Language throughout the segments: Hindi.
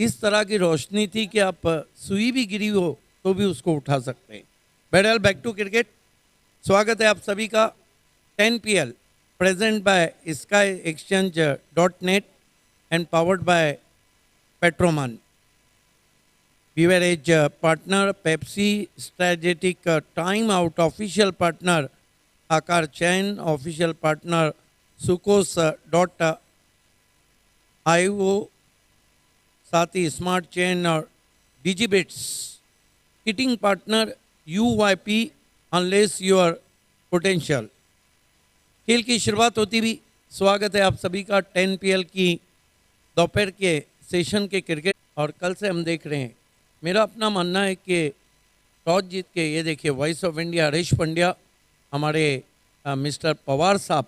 इस तरह की रोशनी थी कि आप सुई भी गिरी हो तो भी उसको उठा सकते हैं। बहरहाल बैक टू क्रिकेट, स्वागत है आप सभी का। 10 PL present by sky exchange .net and powered by Petroman. Beverage partner Pepsi, strategic time out official partner Akar Chain, official partner Sucos .io, साथ ही स्मार्ट चेन और DigiBits, kitting partner UYP unleash your potential. खेल की शुरुआत होती भी स्वागत है आप सभी का 10 PL की दोपहर के सेशन के क्रिकेट। और कल से हम देख रहे हैं, मेरा अपना मानना है कि टॉस जीत के, ये देखिए voice of India Harish Pandya, हमारे मिस्टर पवार साहब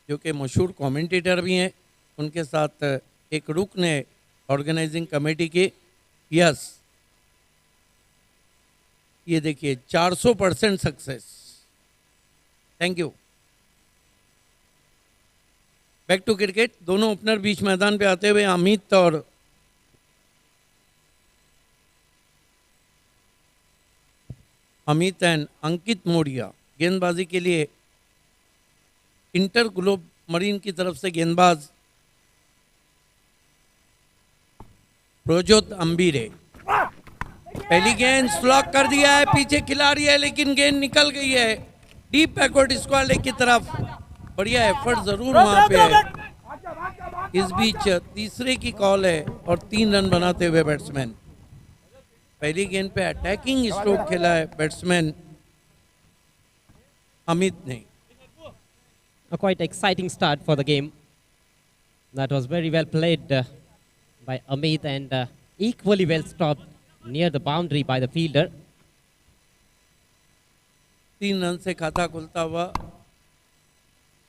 जो कि मशहूर कमेंटेटर भी हैं, उनके साथ एक रुकन है ऑर्गेनाइजिंग कमेटी के। यस, ये देखिए 400% success. Thank you. Back to cricket, दोनों ओपनर बीच मैदान पे आते हुए अमित और एंड अंकित मोरिया गेंदबाजी के लिए। इंटर ग्लोब मरीन की तरफ से गेंदबाज प्रज्योत अंबीरे। पहली गेंद स्लॉक कर दिया है, पीछे खिलाड़ी है लेकिन गेंद निकल गई है डीप बैकवर्ड स्क्वायर लेग की तरफ। बढ़िया एफर्ट जरूर वहां पे है। इस बीच तीसरे की कॉल है और 3 रन बनाते हुए बैट्समैन। पहली गेंद पे अटैकिंग स्ट्रोक खेला है बैट्समैन अमित ने। A quite exciting start for the game. That was very well played by Amit and equally well stopped near the boundary by the fielder. 3 run से खाता खुलता हुआ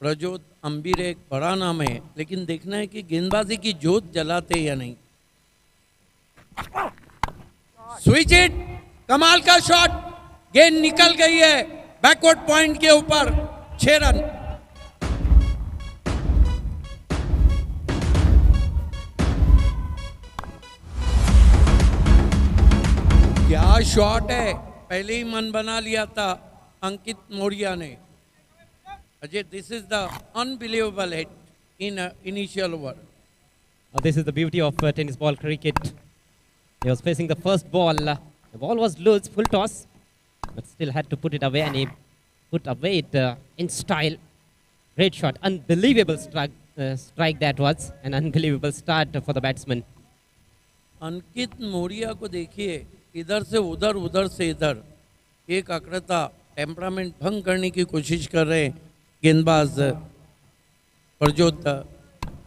प्रज्योत अंबीरे एक बड़ा नाम है, लेकिन देखना है कि गेंदबाजी की जोत जलाते या नहीं। स्विच इट, कमाल का शॉट, गेंद निकल गई है बैकवर्ड पॉइंट के ऊपर। 6 रन। क्या शॉट है, पहले ही मन बना लिया था अंकित मोरिया ने। Ajay, this is the unbelievable hit in initial over. This is the beauty of tennis ball cricket. He was facing the first ball. The ball was loose, full toss, but still had to put it away, and he put away it in style. Great shot, unbelievable strike that was, an unbelievable start for the batsman. अंकित मोरिया को देखिए, इधर से उधर, उधर से इधर, एक आक्रता टेम्परामेंट भंग करने की कोशिश कर रहे हैं गेंदबाज प्रज्योत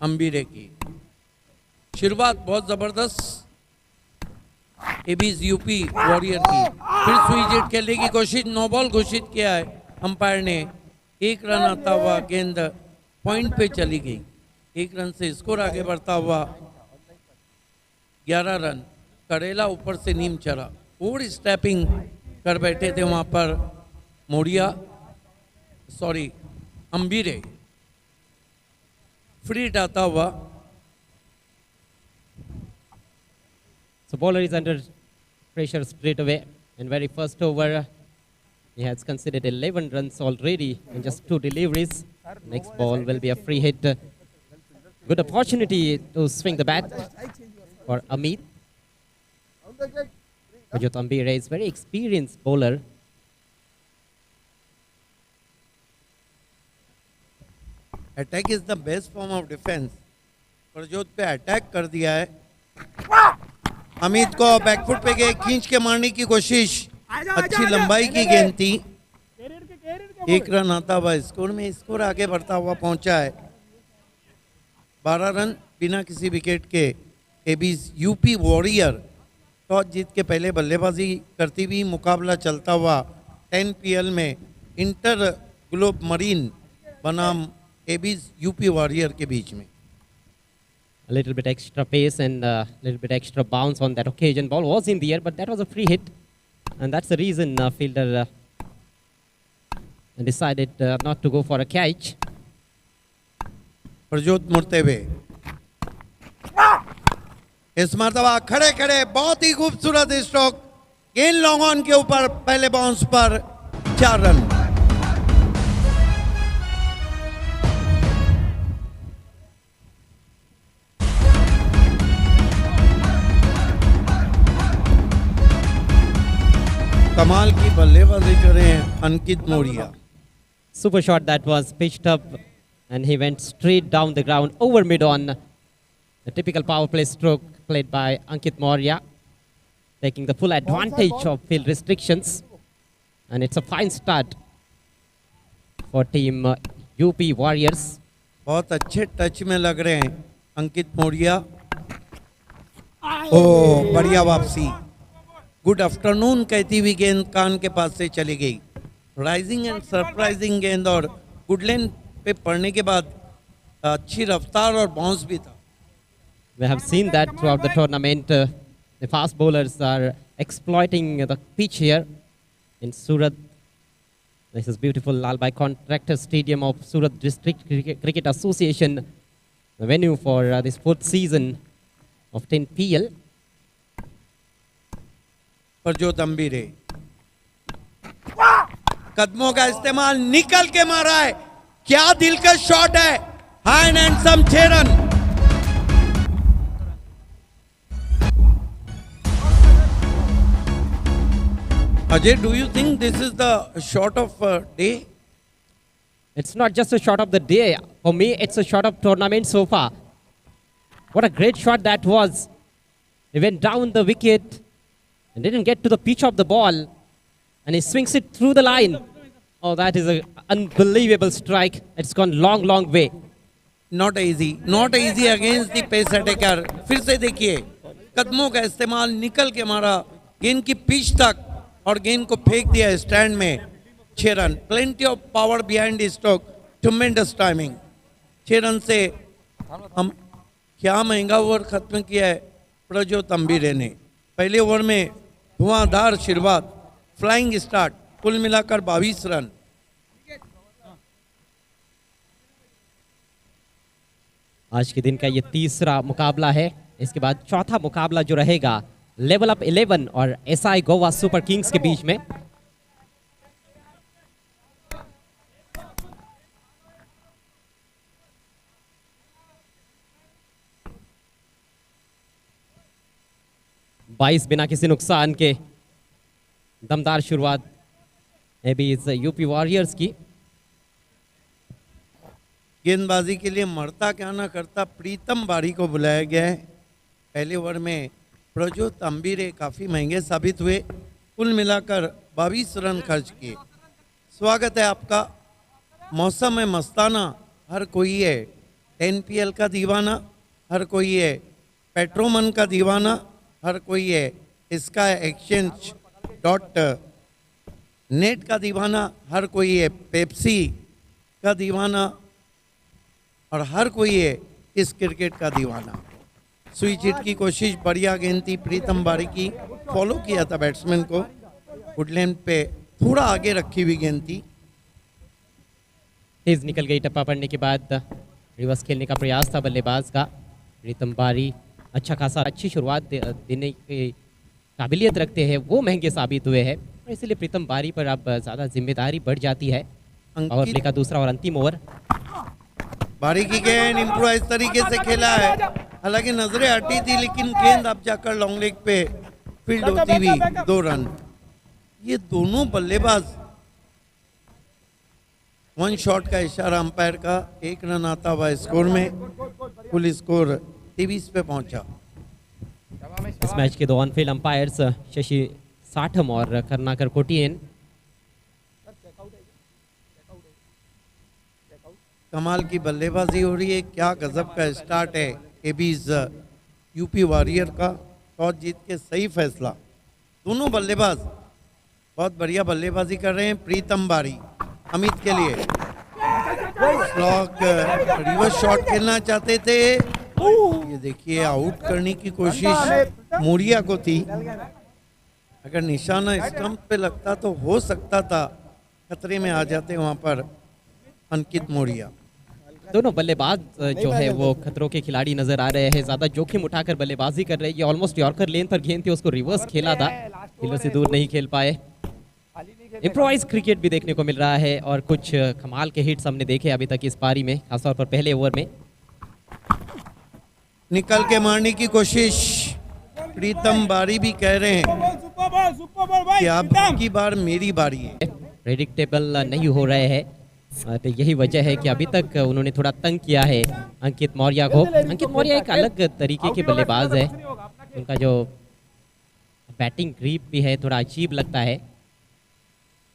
अंबीरे की। शुरुआत बहुत जबरदस्त एबीज यूपी वॉरियर की। फिर स्विच हिट खेलने की कोशिश, नो बॉल घोषित किया है अंपायर ने। 1 रन आता हुआ गेंद पॉइंट पे चली गई। 1 रन से स्कोर आगे बढ़ता हुआ 11 रन। करेला ऊपर से नीम चरा, और स्टेपिंग कर बैठे थे वहां पर मोरिया, सॉरी अंबीरे। फ्री हिट आता हुआ। So bowler is under pressure straight away. In very first over, he has conceded 11 runs already in just 2 deliveries. Next ball will be a free hit. Good opportunity to swing the bat for Amit. Prajot Ambire is very experienced bowler. Attack is the best form of defence. Prajyot पे अटैक कर दिया है। अमित को बैकफुट पे गए, खींच के मारने की कोशिश, अच्छी लंबाई की गेंद थी। 1 रन आता हुआ स्कोर में, स्कोर आगे बढ़ता हुआ पहुंचा है 12 रन बिना किसी विकेट के। एबीज यूपी वॉरियर टॉस जीत के पहले बल्लेबाजी करती हुई मुकाबला चलता हुआ 10 PL में इंटर ग्लोब मरीन बनाम एबीज यूपी वॉरियर के बीच में। A little bit extra pace and a little bit extra bounce on that occasion. Ball was in the air, but that was a free hit. And that's the reason fielder decided not to go for a catch. Prajyot मुड़ते हुए इस मरतबा खड़े खड़े बहुत ही खूबसूरत स्ट्रोक, गेंद लॉन्ग ऑन के ऊपर, पहले बाउंस पर 4 रन। कमाल की बल्लेबाजी कर रहे हैं अंकित Maurya. Super shot that was pitched up and he went straight down the ground over mid on. The typical power play stroke played by Ankit Maurya, taking the full advantage of field restrictions. And it's a fine start for team UP Warriors. बहुत अच्छे टच में लग रहे हैं अंकित मौर्य। ओ बढ़िया वापसी, गुड आफ्टरनून कहती हुई गेंद कान के पास से चली गई। राइजिंग एंड सरप्राइजिंग गेंद और गुड लेन पे पड़ने के बाद अच्छी रफ्तार और बाउंस भी था। We have seen that throughout the tournament. The fast bowlers are exploiting the pitch here in Surat. This is beautiful Lalbhai Contractor Stadium of Surat District Cricket Association, the venue for this 4th season of 10PL. प्रजोत अंबीरे, कदमों का इस्तेमाल, निकल के मारा है, क्या दिलकश शॉट है, hand and some 6 run. Ajay, do you think this is the shot of day? It's not just a shot of the day. For me, it's a shot of tournament so far. What a great shot that was. He went down the wicket and didn't get to the pitch of the ball. And he swings it through the line. Oh, that is an unbelievable strike. It's gone long, long way. Not easy against the pace attacker. फिर से देखिए, कदमों का इस्तेमाल, निकल के मारा गेंद की पिच तक और गेंद को फेंक दिया स्टैंड में। 6 run, plenty of power behind stroke, tremendous timing. 6 run से हम क्या महंगा ओवर खत्म किया है प्रजोत अंबीरे ने। पहले ओवर में धुआंधार शुरुआत, फ्लाइंग स्टार्ट, कुल मिलाकर 22 रन। आज के दिन का ये तीसरा मुकाबला है। इसके बाद चौथा मुकाबला जो रहेगा लेवल अप 11 और एसआई गोवा सुपर किंग्स के बीच में। बाईस बिना किसी नुकसान के दमदार शुरुआत है भी इस यूपी वॉरियर्स की। गेंदबाजी के लिए मरता क्या ना करता प्रीतम बारी को बुलाया गया है। पहले ओवर में प्रजोत अंबीरे काफ़ी महंगे साबित हुए, कुल मिलाकर 22 रन खर्च किए। स्वागत है आपका। मौसम है मस्ताना, हर कोई है 10PL का दीवाना, हर कोई है पेट्रोमन का दीवाना, हर कोई है इसका एक्सचेंज .net का दीवाना, हर कोई है पेप्सी का दीवाना और हर कोई है इस क्रिकेट का दीवाना। स्विच हिट की कोशिश, बढ़िया गेंद थी, प्रीतम बारी की फॉलो किया था बैट्समैन को, वुडलैंड पे थोड़ा आगे रखी हुई गेंद थी। तेज निकल गई टप्पा पड़ने के बाद रिवर्स खेलने का प्रयास था बल्लेबाज का। प्रीतम बारी अच्छा खासा अच्छी शुरुआत देने की काबिलियत रखते हैं, वो महंगे साबित हुए हैं और इसलिए प्रीतम बारी पर अब ज़्यादा जिम्मेदारी बढ़ जाती है। पावर प्ले का दूसरा और अंतिम ओवर। बारी की गेंद इम्प्रोवाइज तरीके से खेला है, हालांकि नजरें हटी थी लेकिन गेंद अब जाकर लॉन्ग लेग पे फील्ड होती हुई 2 रन। ये दोनों बल्लेबाज, 1 शॉट का इशारा अंपायर का, 1 रन आता हुआ स्कोर में, कुल स्कोर 23 पे पहुंचा। इस मैच के 2 ऑन फील्ड अंपायर्स शशि साठम और करुणाकर कोटियन। कमाल की बल्लेबाजी हो रही है, क्या गजब का स्टार्ट है एबीज यूपी वॉरियर का। टॉस जीत के सही फैसला, दोनों बल्लेबाज बहुत बढ़िया बल्लेबाजी कर रहे हैं। प्रीतम बारी अमित के लिए स्लॉग रिवर्स शॉट खेलना चाहते थे, ये देखिए आउट करने की कोशिश मौर्य को थी। अगर निशाना स्टंप पे लगता तो हो सकता था खतरे में आ जाते वहां पर अंकित मौर्य। दोनों बल्लेबाज जो है वो खतरों के खिलाड़ी नजर आ रहे हैं, ज्यादा जोखिम उठाकर बल्लेबाजी कर रहे हैं। ये ऑलमोस्ट यॉर्कर लेन पर गेंद थी, उसको रिवर्स खेला था, फील्डर से दूर नहीं खेल पाए। इम्प्रोवाइज क्रिकेट भी देखने को मिल रहा है और कुछ कमाल के हिट्स हमने देखे अभी तक इस पारी में, खासतौर पर पहले ओवर में। निकल के मारने की कोशिश, प्रीतम बारी भी कह रहे हैं कि अब की बार मेरी बारी है। प्रेडिक्टेबल नहीं हो रहे हैं, तो यही वजह है कि अभी तक उन्होंने थोड़ा तंग किया है अंकित मौर्य को। अंकित मौर्य एक अलग तरीके के बल्लेबाज है, उनका जो बैटिंग ग्रिप भी है थोड़ा अजीब लगता है।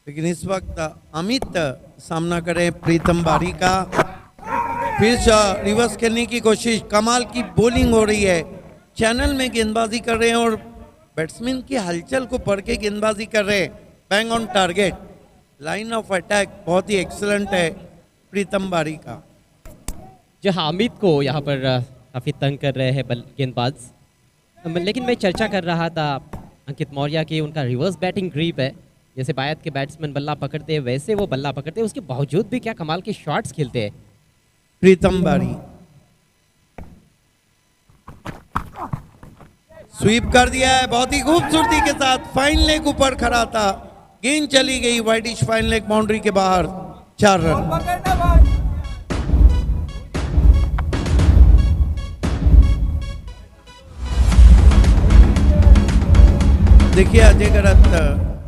लेकिन इस वक्त अमित सामना करे प्रीतम बारी का, फिर से रिवर्स खेलने की कोशिश, कमाल की बॉलिंग हो रही है, चैनल में गेंदबाजी कर रहे हैं और बैट्समैन की हलचल को पढ़ के गेंदबाजी कर रहे हैं, bang on target, line of attack बहुत ही एक्सीलेंट है प्रीतम बारी का। जो अमित को यहाँ पर काफ़ी तंग कर रहे हैं गेंदबाज। लेकिन मैं चर्चा कर रहा था अंकित मौर्य की, उनका रिवर्स बैटिंग ग्रिप है, जैसे बायत के बैट्समैन बल्ला पकड़ते हैं वैसे वो बल्ला पकड़ते हैं, उसके बावजूद भी क्या कमाल के शॉट्स खेलते हैं। प्रीतम बारी स्वीप कर दिया है बहुत ही खूबसूरती के साथ, फाइन लेग ऊपर खड़ा था, गेंद चली गई वाइडिश फाइन लेग बाउंड्री के बाहर, 4 रन। देखिए अजय गरत,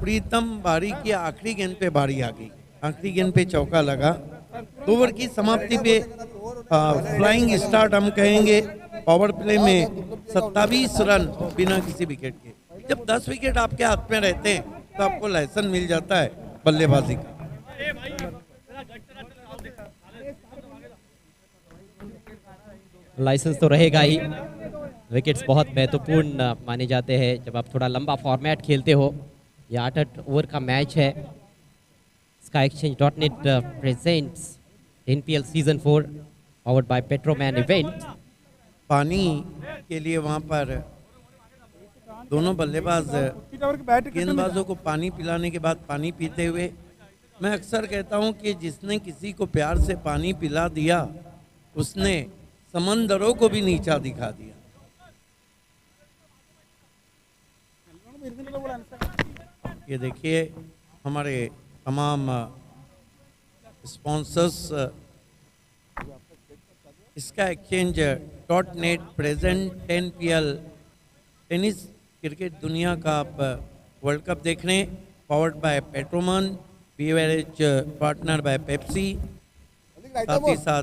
प्रीतम बारी की आखिरी गेंद पे बारी आ गई, आखिरी गेंद पे चौका लगा, 2 ओवर की समाप्ति पे फ्लाइंग स्टार्ट हम कहेंगे, पावर प्ले में 27 रन बिना किसी विकेट के। जब 10 विकेट आपके हाथ में रहते हैं तो आपको लाइसेंस मिल जाता है बल्लेबाजी का। लाइसेंस तो रहेगा ही, विकेट्स बहुत महत्वपूर्ण माने जाते हैं जब आप थोड़ा लंबा फॉर्मेट खेलते हो। ये 8 ओवर का मैच है। SkyExchange.net presents NPL Season 4 powered by Petroman Event। पानी के लिए वहाँ पर दोनों बल्लेबाज गेंदबाजों को पानी पिलाने के बाद पानी पीते हुए, मैं अक्सर कहता हूँ कि जिसने किसी को प्यार से पानी पिला दिया उसने समंदरों को भी नीचा दिखा दिया। ये देखिए हमारे तमाम sponsors SkyExchange.net present 10PL tennis cricket दुनिया का आप वर्ल्ड कप देख रहे हैं, powered by Petroman, beverage partner by Pepsi, साथ ही साथ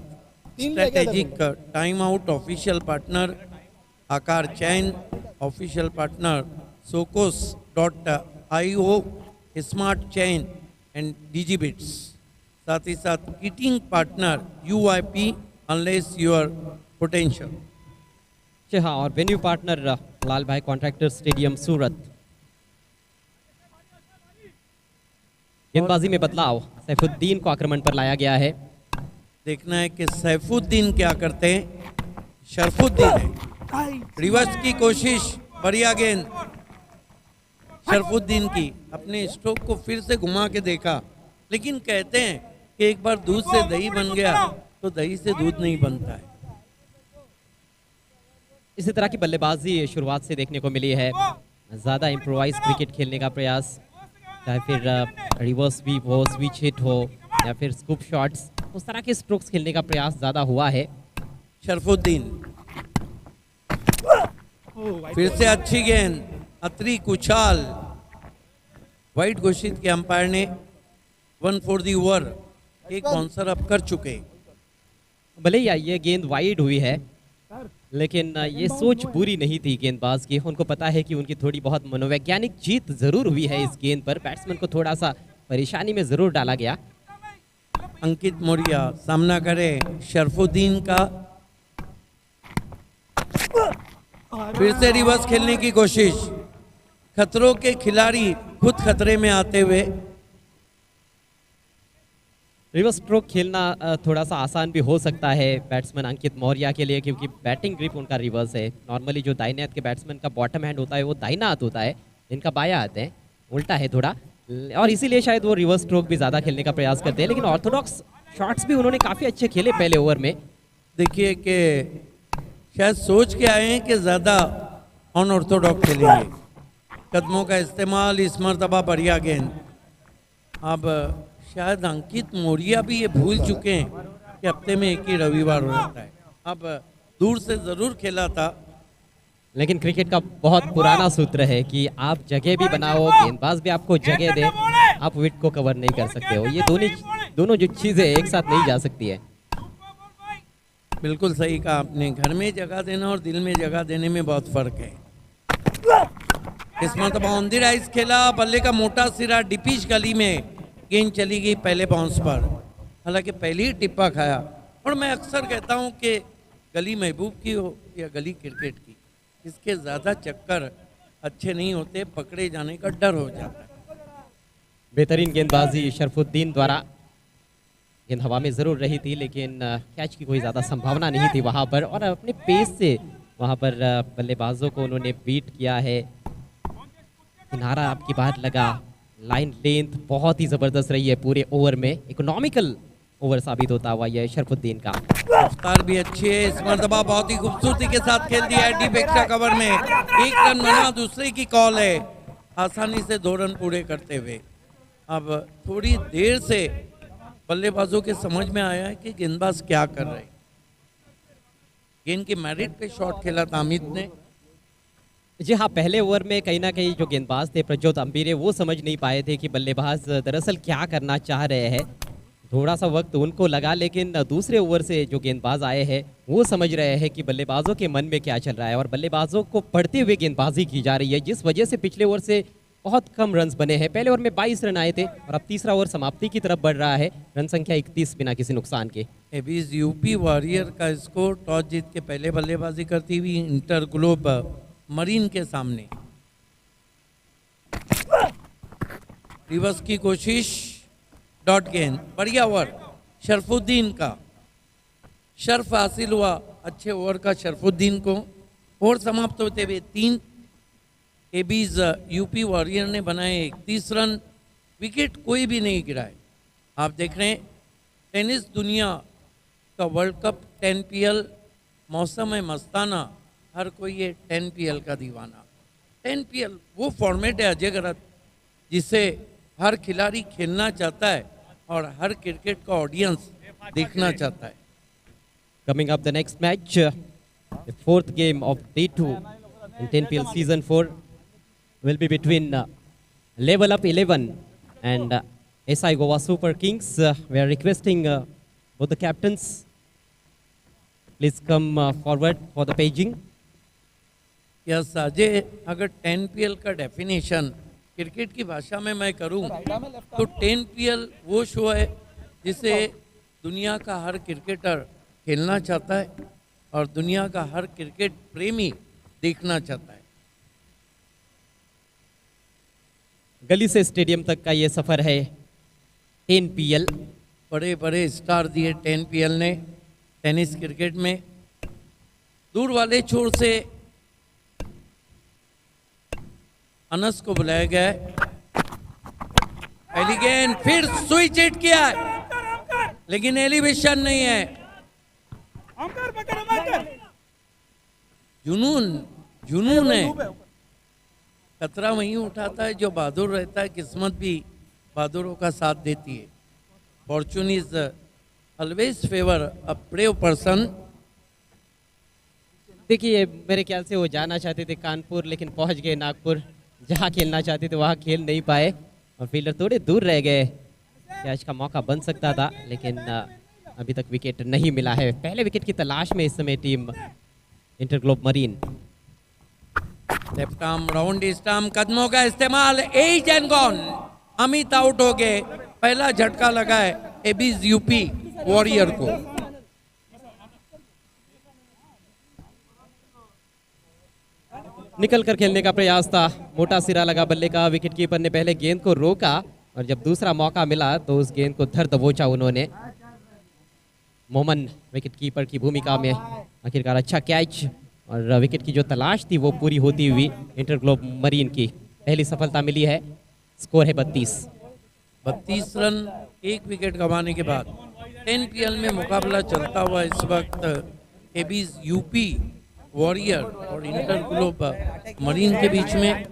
strategic time out official partner Aakar chain, official partner Socos.io, Smart Chain and DigiBits, साथ ही साथ kitting partner UYP unleash your potential. जी हाँ, और वेन्यू पार्टनर लाल भाई कॉन्ट्रैक्टर स्टेडियम सूरत। गेंदबाजी में बदलाव, सैफुद्दीन को आक्रमण पर लाया गया है। देखना है कि सैफुद्दीन क्या करते हैं। शरफुद्दीन है, रिवर्स की कोशिश, बढ़िया गेंद शरफुद्दीन की, अपने स्ट्रोक को फिर से घुमा के देखा, लेकिन कहते हैं कि एक बार दूध से दही बन गया तो दही से दूध नहीं बनता है। इसी तरह की बल्लेबाजी शुरुआत से देखने को मिली है, ज़्यादा इम्प्रोवाइज क्रिकेट खेलने का प्रयास, चाहे फिर रिवर्स स्वीप हो, स्विच हिट हो या फिर स्कूप शॉट्स, उस तरह के स्ट्रोक्स खेलने का प्रयास ज़्यादा हुआ है। शरफुद्दीन फिर से अच्छी गेंद, अतरी कुचाल, वाइड घोषित के अंपायर ने 1 फॉर दी ओवर, एक बाउंसर अब कर चुके। भले ही ये गेंद वाइड हुई है, लेकिन ये सोच बुरी नहीं थी गेंदबाज की, उनको पता है कि उनकी थोड़ी बहुत मनोवैज्ञानिक जीत जरूर हुई है इस गेंद पर, बैट्समैन को थोड़ा सा परेशानी में जरूर डाला गया। अंकित मौर्य सामना करे शरफुद्दीन का, फिर से रिवर्स खेलने की कोशिश, खतरों के खिलाड़ी खुद खतरे में आते हुए। रिवर्स स्ट्रोक खेलना थोड़ा सा आसान भी हो सकता है बैट्समैन अंकित मौर्य के लिए, क्योंकि बैटिंग ग्रिप उनका रिवर्स है। नॉर्मली जो दाहिने हाथ के बैट्समैन का बॉटम हैंड होता है वो दाहिना हाथ होता है, इनका बाया हाथ है, उल्टा है थोड़ा, और इसीलिए शायद वो रिवर्स स्ट्रोक भी ज़्यादा खेलने का प्रयास करते हैं। लेकिन ऑर्थोडॉक्स शॉट्स भी उन्होंने काफी अच्छे खेले पहले ओवर में। देखिए कि शायद सोच के आए हैं कि ज़्यादा अनऑर्थोडॉक्स खेलेंगे। कदमों का इस्तेमाल, इस मरतबा बढ़िया गेंद। अब शायद अंकित मौर्य भी ये भूल चुके हैं कि हफ्ते में एक ही रविवार होता है। अब दूर से ज़रूर खेला था, लेकिन क्रिकेट का बहुत पुराना सूत्र है कि आप जगह भी बनाओ, गेंदबाज भी आपको जगह दे, आप विकेट को कवर नहीं कर सकते हो। ये दोनों जो चीजें एक साथ नहीं जा सकती है। बिल्कुल सही कहा आपने। घर में जगह देना और दिल में जगह देने में बहुत फर्क है। इस मरतबा ऑन द राइज खेला, बल्ले का मोटा सिरा डिपिश गली में गेंद चली गई पहले बाउंस पर। हालांकि पहले ही टिप्पा खाया। और मैं अक्सर कहता हूं कि गली महबूब की हो या गली क्रिकेट की, इसके ज़्यादा चक्कर अच्छे नहीं होते, पकड़े जाने का डर हो जाता है। बेहतरीन गेंदबाजी शरफुद्दीन द्वारा। गेंद हवा में जरूर रही थी, लेकिन कैच की कोई ज़्यादा संभावना नहीं थी वहाँ पर, और अपने पेस से वहाँ पर बल्लेबाजों को उन्होंने बीट किया है। किनारा आपकी बात लगा, लाइन लेंथ बहुत ही ज़बरदस्त रही है पूरे ओवर में। इकोनॉमिकल ओवर साबित होता हुआ यह शरफुद्दीन का। रफ्तार भी अच्छी है इस मरतबा, बहुत ही खूबसूरती के साथ खेल दिया है डीप एक्स्ट्रा कवर में। एक रन बना, दूसरे की कॉल है, आसानी से 2 रन पूरे करते हुए। अब थोड़ी देर से बल्लेबाजों के समझ में आया है कि गेंदबाज क्या कर रहे हैं। गेंद के मेरिट पे शॉट खेला था अमित ने। जी हाँ, पहले ओवर में कहीं ना कहीं जो गेंदबाज थे प्रज्योत अम्बीरे, वो समझ नहीं पाए थे कि बल्लेबाज दरअसल क्या करना चाह रहे हैं। थोड़ा सा वक्त उनको लगा, लेकिन दूसरे ओवर से जो गेंदबाज आए हैं वो समझ रहे हैं कि बल्लेबाजों के मन में क्या चल रहा है, और बल्लेबाजों को पढ़ते हुए गेंदबाजी की जा रही है, जिस वजह से पिछले ओवर से बहुत कम रन्स बने हैं। पहले ओवर में 22 रन आए थे और अब तीसरा ओवर समाप्ति की तरफ बढ़ रहा है। रन संख्या 31 बिना किसी नुकसान के। एबीज यूपी वॉरियर का स्कोर टॉस जीत के पहले बल्लेबाजी करती हुई इंटर ग्लोब मरीन के सामने। रिवर्स की कोशिश, डॉट गेंद, बढ़िया ओवर शरफुद्दीन का। शर्फ हासिल हुआ अच्छे ओवर का शरफुद्दीन को। ओवर समाप्त होते हुए 3 एबीज यूपी वॉरियर ने बनाए 31 रन। विकेट कोई भी नहीं गिराए। आप देख रहे हैं टेनिस दुनिया का वर्ल्ड कप 10 PL, मौसम है मस्ताना, हर कोई ये 10 PL का दीवाना। 10 PL वो फॉर्मेट है अजय गरत जिसे हर खिलाड़ी खेलना चाहता है और हर क्रिकेट का ऑडियंस देखना चाहता है। Coming up the next match, the 4th game of Day 2 in 10 PL Season 4 will be between Level Up 11 and SI Goa Super Kings. We are requesting both the captains, please come forward for the paging. Yes Ajay, अगर 10 PL का डेफिनेशन क्रिकेट की भाषा में मैं करूं तो 10 PL वो शो है जिसे दुनिया का हर क्रिकेटर खेलना चाहता है और दुनिया का हर क्रिकेट प्रेमी देखना चाहता है। गली से स्टेडियम तक का ये सफर है 10 PL। बड़े बड़े स्टार दिए 10 PL ने टेनिस क्रिकेट में। दूर वाले छोर से अनस को बुलाया गया है। पहली गेंद, फिर स्विच हिट किया है लेकिन एलिवेशन नहीं है। जुनून है। खतरा वहीं उठाता है जो बहादुर रहता है। किस्मत भी बहादुरों का साथ देती है। Fortune is always favour a brave person. देखिए, मेरे ख्याल से वो जाना चाहते थे कानपुर, लेकिन पहुंच गए नागपुर। जहां खेलना चाहते थे वहां खेल नहीं पाए और फील्डर थोड़े दूर रह गए। कैच का मौका बन सकता था, लेकिन अभी तक विकेट नहीं मिला है। पहले विकेट की तलाश में इस समय team Interglobe Marine. Left arm round stump, कदमों का इस्तेमाल, edge and gone. Amit out हो गए। पहला झटका लगा है एबीज यूपी वॉरियर को। निकल कर खेलने का प्रयास था, मोटा सिरा लगा बल्ले का। विकेट कीपर ने पहले गेंद को रोका और जब दूसरा मौका मिला तो उस गेंद को धर दबोचा उन्होंने। मोमन विकेट कीपर की भूमिका में, आखिरकार अच्छा कैच और विकेट की जो तलाश थी वो पूरी होती हुई इंटरग्लोब मरीन की पहली सफलता मिली है। स्कोर है 32 रन 1 विकेट गंवाने के बाद। 10 PL में मुकाबला चलता हुआ इस वक्त एबीज यूपी वॉरियर और इंटर ग्लोब मरीन के बीच में।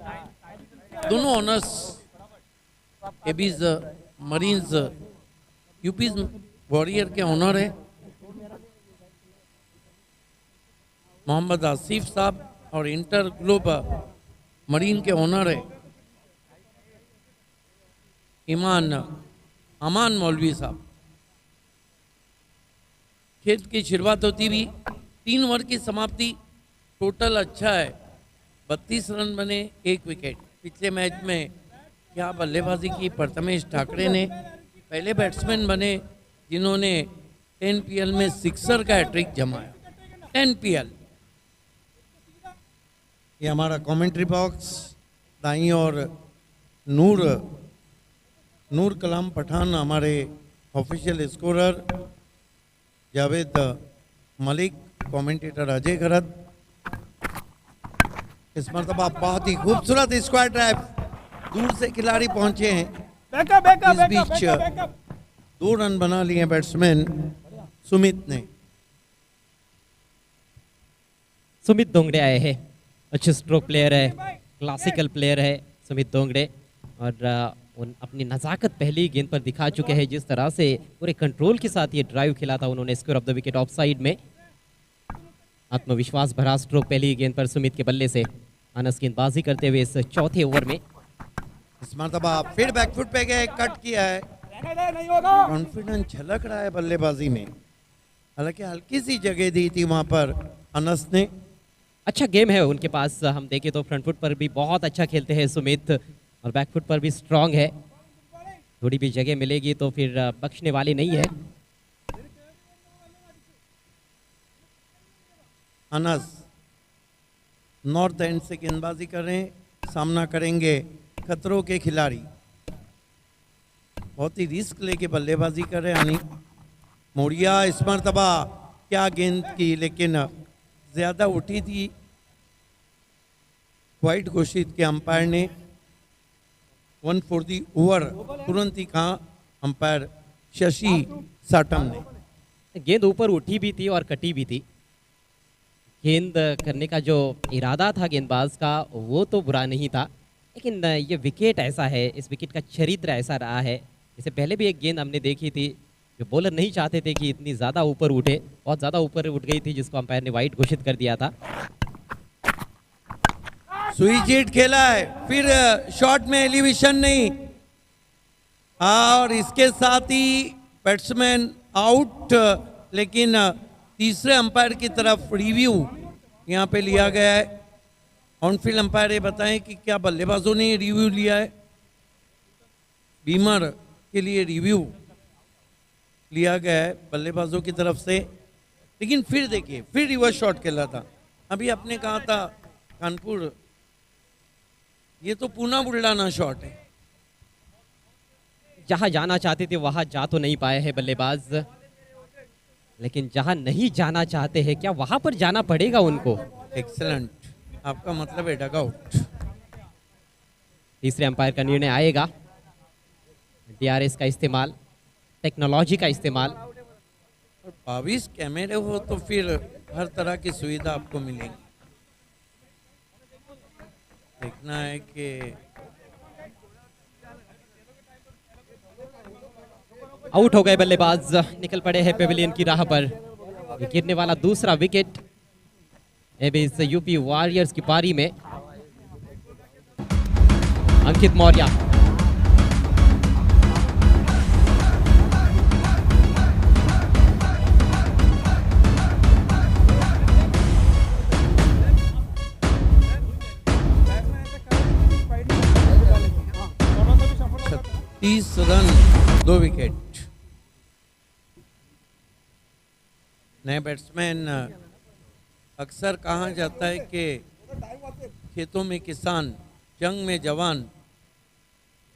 दोनों honours Abies marines UP warrior के ऑनर है मोहम्मद आसिफ साहब और इंटर ग्लोब मरीन के ऑनर है अमान मौलवी साहब। खेल की शुरुआत होती भी 3 ओवर की समाप्ति। टोटल अच्छा है, 32 रन बने, 1 विकेट। पिछले मैच में क्या बल्लेबाजी की प्रथमेश ठाकरे ने। पहले बैट्समैन बने जिन्होंने 10 PL में सिक्सर का हैट्रिक जमाया। 10 PL। ये हमारा कमेंट्री बॉक्स दाईं और नूर कलाम पठान हमारे official scorer, Javed Malik commentator Ajay Garad. इस मरतबा बहुत ही खूबसूरत स्क्वायर ड्राइव, दूर से खिलाड़ी पहुंचे हैं। इस बीच 2 रन बना लिए बैट्समैन सुमित ने। सुमित दोंगड़े आए हैं, अच्छे स्ट्रोक प्लेयर है, क्लासिकल प्लेयर है सुमित दोंगड़े, और उन अपनी नज़ाकत पहली गेंद पर दिखा चुके हैं। जिस तरह से पूरे कंट्रोल के साथ ये ड्राइव खेला था उन्होंने square of the wicket of side में। आत्मविश्वास भरा स्ट्रोक पहली गेंद पर सुमित के बल्ले से अनस गेंदबाजी करते हुए इस चौथे ओवर में। इस मरतबा फिर बैकफुट पे गए, कट किया है। कॉन्फिडेंस झलक रहा है बल्लेबाजी में, हालांकि हल्की सी जगह दी थी वहां पर अनस ने। अच्छा गेम है उनके पास, हम देखें तो फ्रंट फुट पर भी बहुत अच्छा खेलते हैं सुमित, और बैक फुट पर भी स्ट्रांग है। थोड़ी भी जगह मिलेगी तो फिर बख्शने वाली नहीं है। अनस नॉर्थ एंड से गेंदबाजी कर रहे हैं, सामना करेंगे खतरों के खिलाड़ी। बहुत ही रिस्क लेके बल्लेबाजी कर रहे हैं अनिक मोरिया। इस मरतबा क्या गेंद की, लेकिन ज्यादा उठी थी, वाइड घोषित किया अंपायर ने। 1 for the ओवर तुरंत ही कहा अंपायर शशि साटम ने। गेंद ऊपर उठी भी थी और कटी भी थी। गेंद करने का जो इरादा था गेंदबाज का वो तो बुरा नहीं था, लेकिन ये विकेट ऐसा है, इस विकेट का चरित्र ऐसा रहा है। इससे पहले भी एक गेंद हमने देखी थी जो बॉलर नहीं चाहते थे कि इतनी ज़्यादा ऊपर उठे, बहुत ज़्यादा ऊपर उठ गई थी, जिसको अंपायर ने वाइड घोषित कर दिया था। सुई चीट खेला है, फिर शॉट में एलिवेशन नहीं, और इसके साथ ही बैट्समैन आउट। लेकिन तीसरे अंपायर की तरफ रिव्यू यहाँ पे लिया गया है। ऑनफील्ड अंपायर ये बताएं कि क्या बल्लेबाजों ने रिव्यू लिया है। बीमर के लिए रिव्यू लिया गया है बल्लेबाजों की तरफ से, लेकिन फिर देखिए फिर रिवर्स शॉट खेला था। अभी आपने कहा था कानपुर, ये तो पूना बुल्डाना शॉट है। जहां जाना चाहते थे वहां जा तो नहीं पाए हैं बल्लेबाज, लेकिन जहां नहीं जाना चाहते हैं क्या वहां पर जाना पड़ेगा उनको। एक्सेलेंट, आपका मतलब है डगआउट। तीसरे अंपायर का निर्णय आएगा। DRS का इस्तेमाल, टेक्नोलॉजी का इस्तेमाल। 22 कैमरे हो तो फिर हर तरह की सुविधा आपको मिलेगी। देखना है कि आउट हो गए बल्लेबाज, निकल पड़े हैं पेविलियन की राह पर। गिरने वाला दूसरा विकेट एबीज यूपी वॉरियर्स की पारी में। अंकित मौर्य रन 2 विकेट। नए बैट्समैन अक्सर कहा जाता है कि खेतों में किसान, जंग में जवान,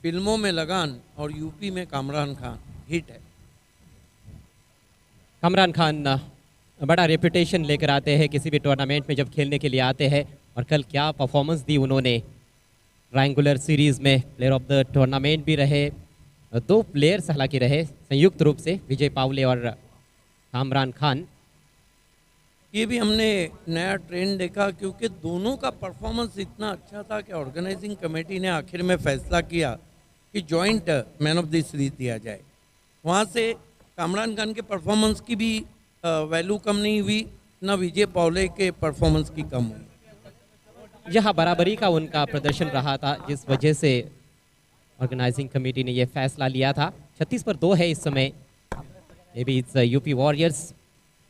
फिल्मों में लगान, और यूपी में कामरान खान हिट है। कामरान खान बड़ा रेपुटेशन लेकर आते हैं किसी भी टूर्नामेंट में जब खेलने के लिए आते हैं, और कल क्या परफॉर्मेंस दी उन्होंने। ट्रायंगुलर सीरीज में प्लेयर ऑफ द टूर्नामेंट भी रहे, 2 प्लेयर्स हालांकि रहे संयुक्त रूप से विजय पावले और कामरान खान। ये भी हमने नया ट्रेंड देखा क्योंकि दोनों का परफॉर्मेंस इतना अच्छा था कि ऑर्गेनाइजिंग कमेटी ने आखिर में फैसला किया कि joint man of the series दिया जाए। वहाँ से कामरान खान के परफॉर्मेंस की भी वैल्यू कम नहीं हुई, ना विजय पावले के परफॉर्मेंस की कम हुई। यहाँ बराबरी का उनका प्रदर्शन रहा था, जिस वजह से ऑर्गेनाइजिंग कमेटी ने यह फैसला लिया था। 36 पर 2 है इस समय। May be it's UP warriors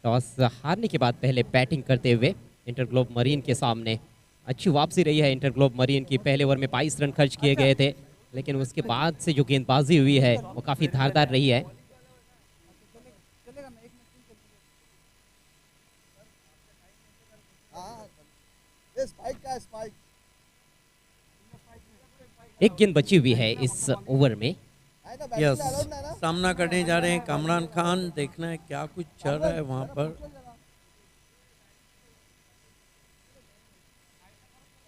toss हारने के बाद पहले बैटिंग करते हुए इंटरग्लोब मरीन के सामने। अच्छी वापसी रही है इंटरग्लोब मरीन की। पहले ओवर में 22 रन खर्च किए गए थे, लेकिन उसके बाद से जो गेंदबाजी हुई है वो काफ़ी धारदार रही है। एक गेंद बची हुई है इस ओवर में। यस, सामना करने जा रहे हैं कामरान खान। देखना है क्या कुछ चल रहा है वहां पर।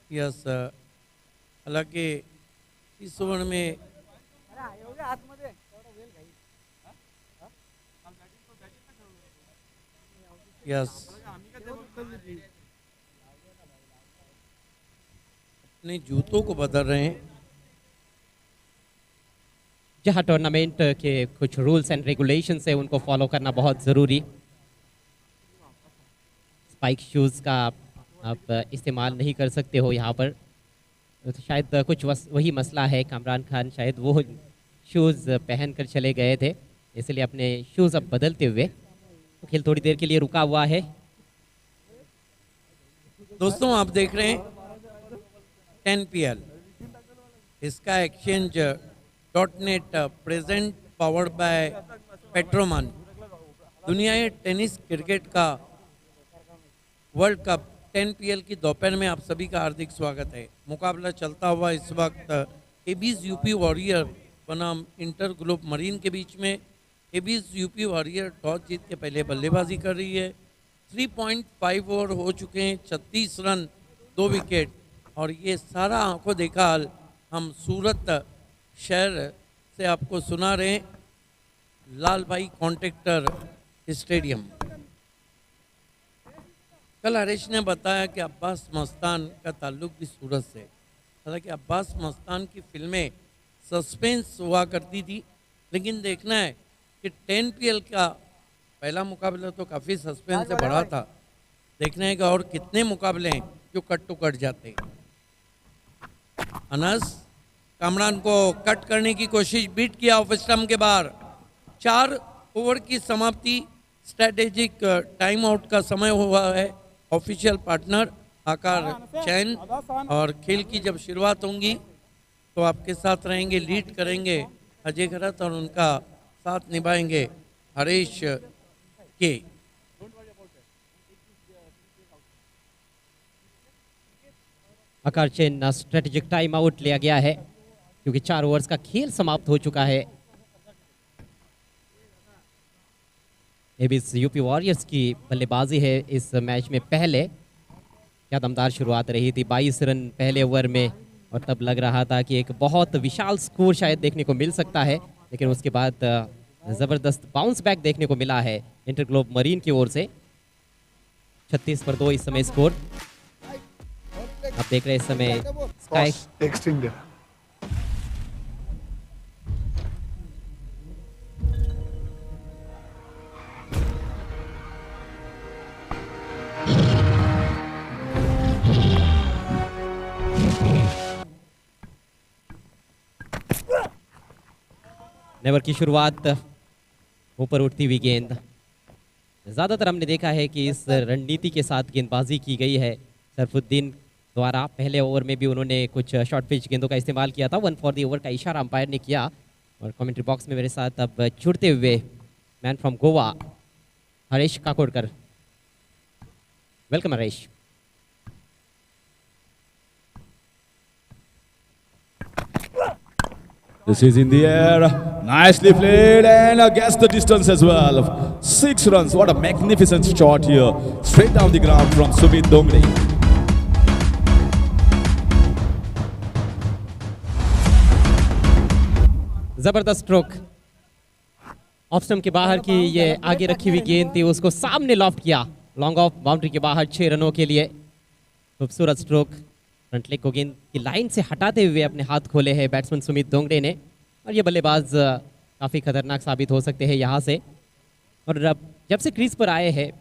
यस, हालांकि इस ओवर में यस अपने जूतों को बदल रहे हैं। जहाँ टूर्नामेंट के कुछ रूल्स एंड रेगुलेशंस है उनको फॉलो करना बहुत ज़रूरी। स्पाइक शूज़ का आप इस्तेमाल नहीं कर सकते हो यहाँ पर। तो शायद कुछ वही मसला है। कामरान खान शायद वो शूज़ पहन कर चले गए थे, इसलिए अपने शूज़ अब बदलते हुए तो खेल थोड़ी देर के लिए रुका हुआ है। दोस्तों, आप देख रहे हैं 10PL, इसका exchange .net present powered by Petroman. दुनिया टेनिस क्रिकेट का वर्ल्ड कप 10PL की दोपहर में आप सभी का हार्दिक स्वागत है। मुकाबला चलता हुआ इस वक्त एबीज यूपी वॉरियर बनाम इंटर ग्लोब मरीन के बीच में। एबीज यूपी वॉरियर टॉस जीत के पहले बल्लेबाजी कर रही है। 3.5 ओवर हो चुके हैं, 36 रन 2 विकेट। और ये सारा आंखों देखा हाल हम सूरत शहर से आपको सुना रहे हैं, लाल भाई कॉन्ट्रैक्टर स्टेडियम। कल हरीश ने बताया कि अब्बास मस्तान का ताल्लुक भी सूरत से। हालांकि अब्बास मस्तान की फिल्में सस्पेंस हुआ करती थी, लेकिन देखना है कि 10PL का पहला मुकाबला तो काफ़ी सस्पेंस से भरा था। देखना है कि और कितने मुकाबले हैं जो कट टू कट जाते हैं। अनस कामरान को कट करने की कोशिश, बीट किया ऑफ स्टंप के बाहर। 4 ओवर की समाप्ति, स्ट्रेटेजिक टाइम आउट का समय हुआ है। ऑफिशियल पार्टनर आकार चैन, और खेल की जब शुरुआत होंगी तो आपके साथ रहेंगे, लीड करेंगे अजय खरत और उनका साथ निभाएंगे हरीश के। आकार चेन स्ट्रेटेजिक टाइम आउट लिया गया है क्योंकि 4 ओवर्स का खेल समाप्त हो चुका है। एबीज यूपी वॉरियर्स की बल्लेबाजी है इस मैच में। पहले क्या दमदार शुरुआत रही थी, 22 रन पहले ओवर में, और तब लग रहा था कि एक बहुत विशाल स्कोर शायद देखने को मिल सकता है, लेकिन उसके बाद ज़बरदस्त बाउंस बैक देखने को मिला है इंटरग्लोब मरीन की ओर से। 36 पर 2 इस समय स्कोर। आप देख रहे हैं इस समय स्काई नेवर की शुरुआत, ऊपर उठती हुई गेंद। ज़्यादातर हमने देखा है कि इस रणनीति के साथ गेंदबाजी की गई है सरफुद्दीन द्वारा। पहले ओवर में भी उन्होंने कुछ शॉर्ट पिच गेंदों का इस्तेमाल किया था। 1 फॉर द ओवर का इशारा अंपायर ने किया। और कमेंट्री बॉक्स में मेरे साथ अब जुड़ते हुए man from Goa Harish Kakodkar. Welcome Harish. This is in the air, nicely played and against the distance as well. 6 runs, what a magnificent shot here. Straight down the ground from Sumit Dongre. जबरदस्त स्ट्रोक ऑफ स्टंप के बाहर की ये आगे रखी हुई गेंद थी, उसको सामने लॉफ्ट किया, लॉन्ग ऑफ, बाउंड्री के बाहर 6 रनों के लिए। खूबसूरत स्ट्रोक, फ्रंट लेग को गेंद की लाइन से हटाते हुए अपने हाथ खोले हैं बैट्समैन सुमित दोंगड़े ने, और ये बल्लेबाज काफ़ी खतरनाक साबित हो सकते हैं यहाँ से। और जब से क्रीज पर आए हैं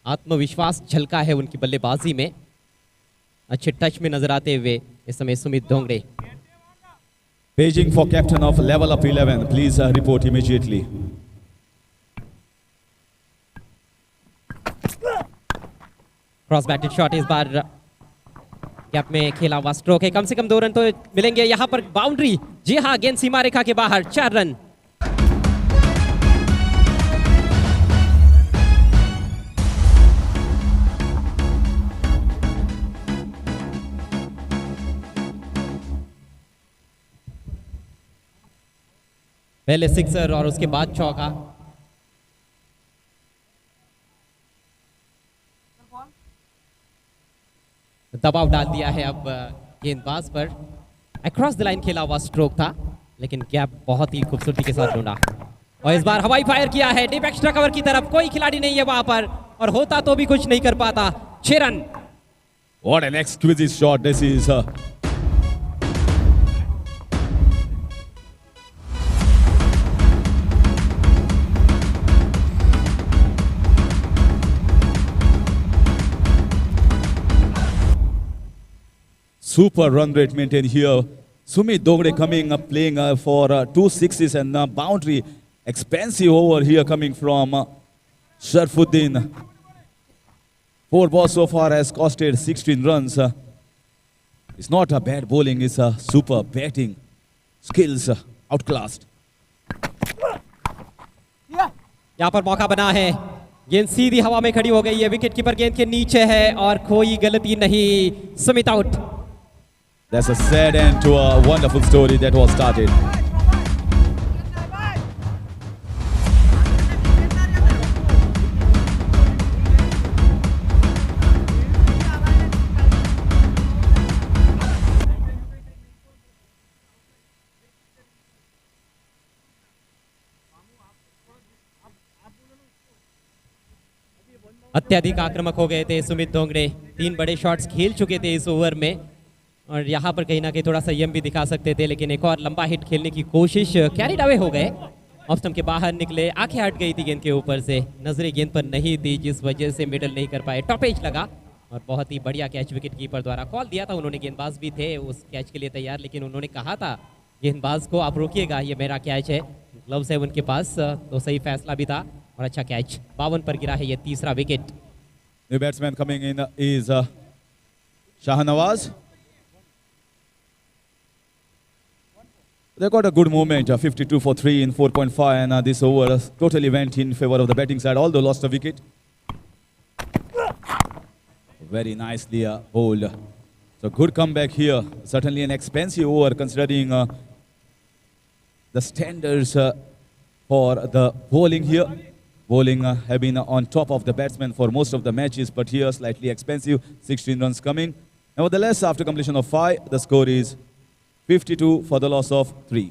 आत्मविश्वास झलका है उनकी बल्लेबाजी में, अच्छे टच में नजर आते हुए इस समय Sumit दोंगड़े। Paging for captain of level up 11. Please report immediately. Cross batted shot, इस बार गैप में खेला हुआ स्ट्रोक है, कम से कम 2 रन तो मिलेंगे यहाँ पर। बाउंड्री, जी हाँ, गेंद सीमा रेखा के बाहर, 4 रन। पहले सिक्सर और उसके बाद चौका। दबाव डाल दिया है अब गेंदबाज पर। अक्रॉस द लाइन खेला हुआ स्ट्रोक था, लेकिन गैप बहुत ही खूबसूरती के साथ ढूंढा, और इस बार हवाई फायर किया है डीप एक्स्ट्रा कवर की तरफ। कोई खिलाड़ी नहीं है वहां पर, और होता तो भी कुछ नहीं कर पाता। 6 run. What an exquisite shot this is. Super run rate maintained here. Sumit Dongre coming up, playing for 2 sixes and boundary. Expensive over here coming from Sharfuddin. 4 balls so far has costed 16 runs. It's not a bad bowling, it's a super batting. Skills outclassed. यहाँ पर मौका बना है, गेंद सीधी हवा में खड़ी हो गई है, विकेट कीपर गेंद के नीचे है और कोई गलती नहीं। Sumit out. That's a sad end to a wonderful story that was started. अत्यधिक आक्रामक हो गए थे सुमित दोंगड़े, 3 बड़े शॉट्स खेल चुके थे इस ओवर में, और यहाँ पर कहीं ना कहीं थोड़ा संयम भी दिखा सकते थे, लेकिन एक और लंबा हिट खेलने की कोशिश, कैरिड अवे हो गए, ऑफ स्टंप के बाहर निकले, आंखें हट गई थी गेंद के ऊपर से, नजरें गेंद पर नहीं थी, जिस वजह से मिडल नहीं कर पाए। टॉप एज लगा और बहुत ही बढ़िया कैच विकेट कीपर द्वारा कॉल दिया था उन्होंने। गेंदबाज भी थे उस कैच के लिए तैयार, लेकिन उन्होंने कहा था गेंदबाज को आप रोकिएगा, ये मेरा कैच है, ग्लव्स है उनके पास, तो सही फैसला भी था और अच्छा कैच। 52 पर गिरा है ये तीसरा wicket. New batsman coming in is Shahnawaz. They got a good moment, 52 for 3 in 4.5, and this over totally went in favor of the batting side, although lost a wicket. Very nicely bowled. So good comeback here. Certainly an expensive over considering the standards for the bowling here. Bowling have been on top of the batsmen for most of the matches, but here slightly expensive. 16 runs coming. Nevertheless, after completion of 5, the score is 52 for the loss of 3.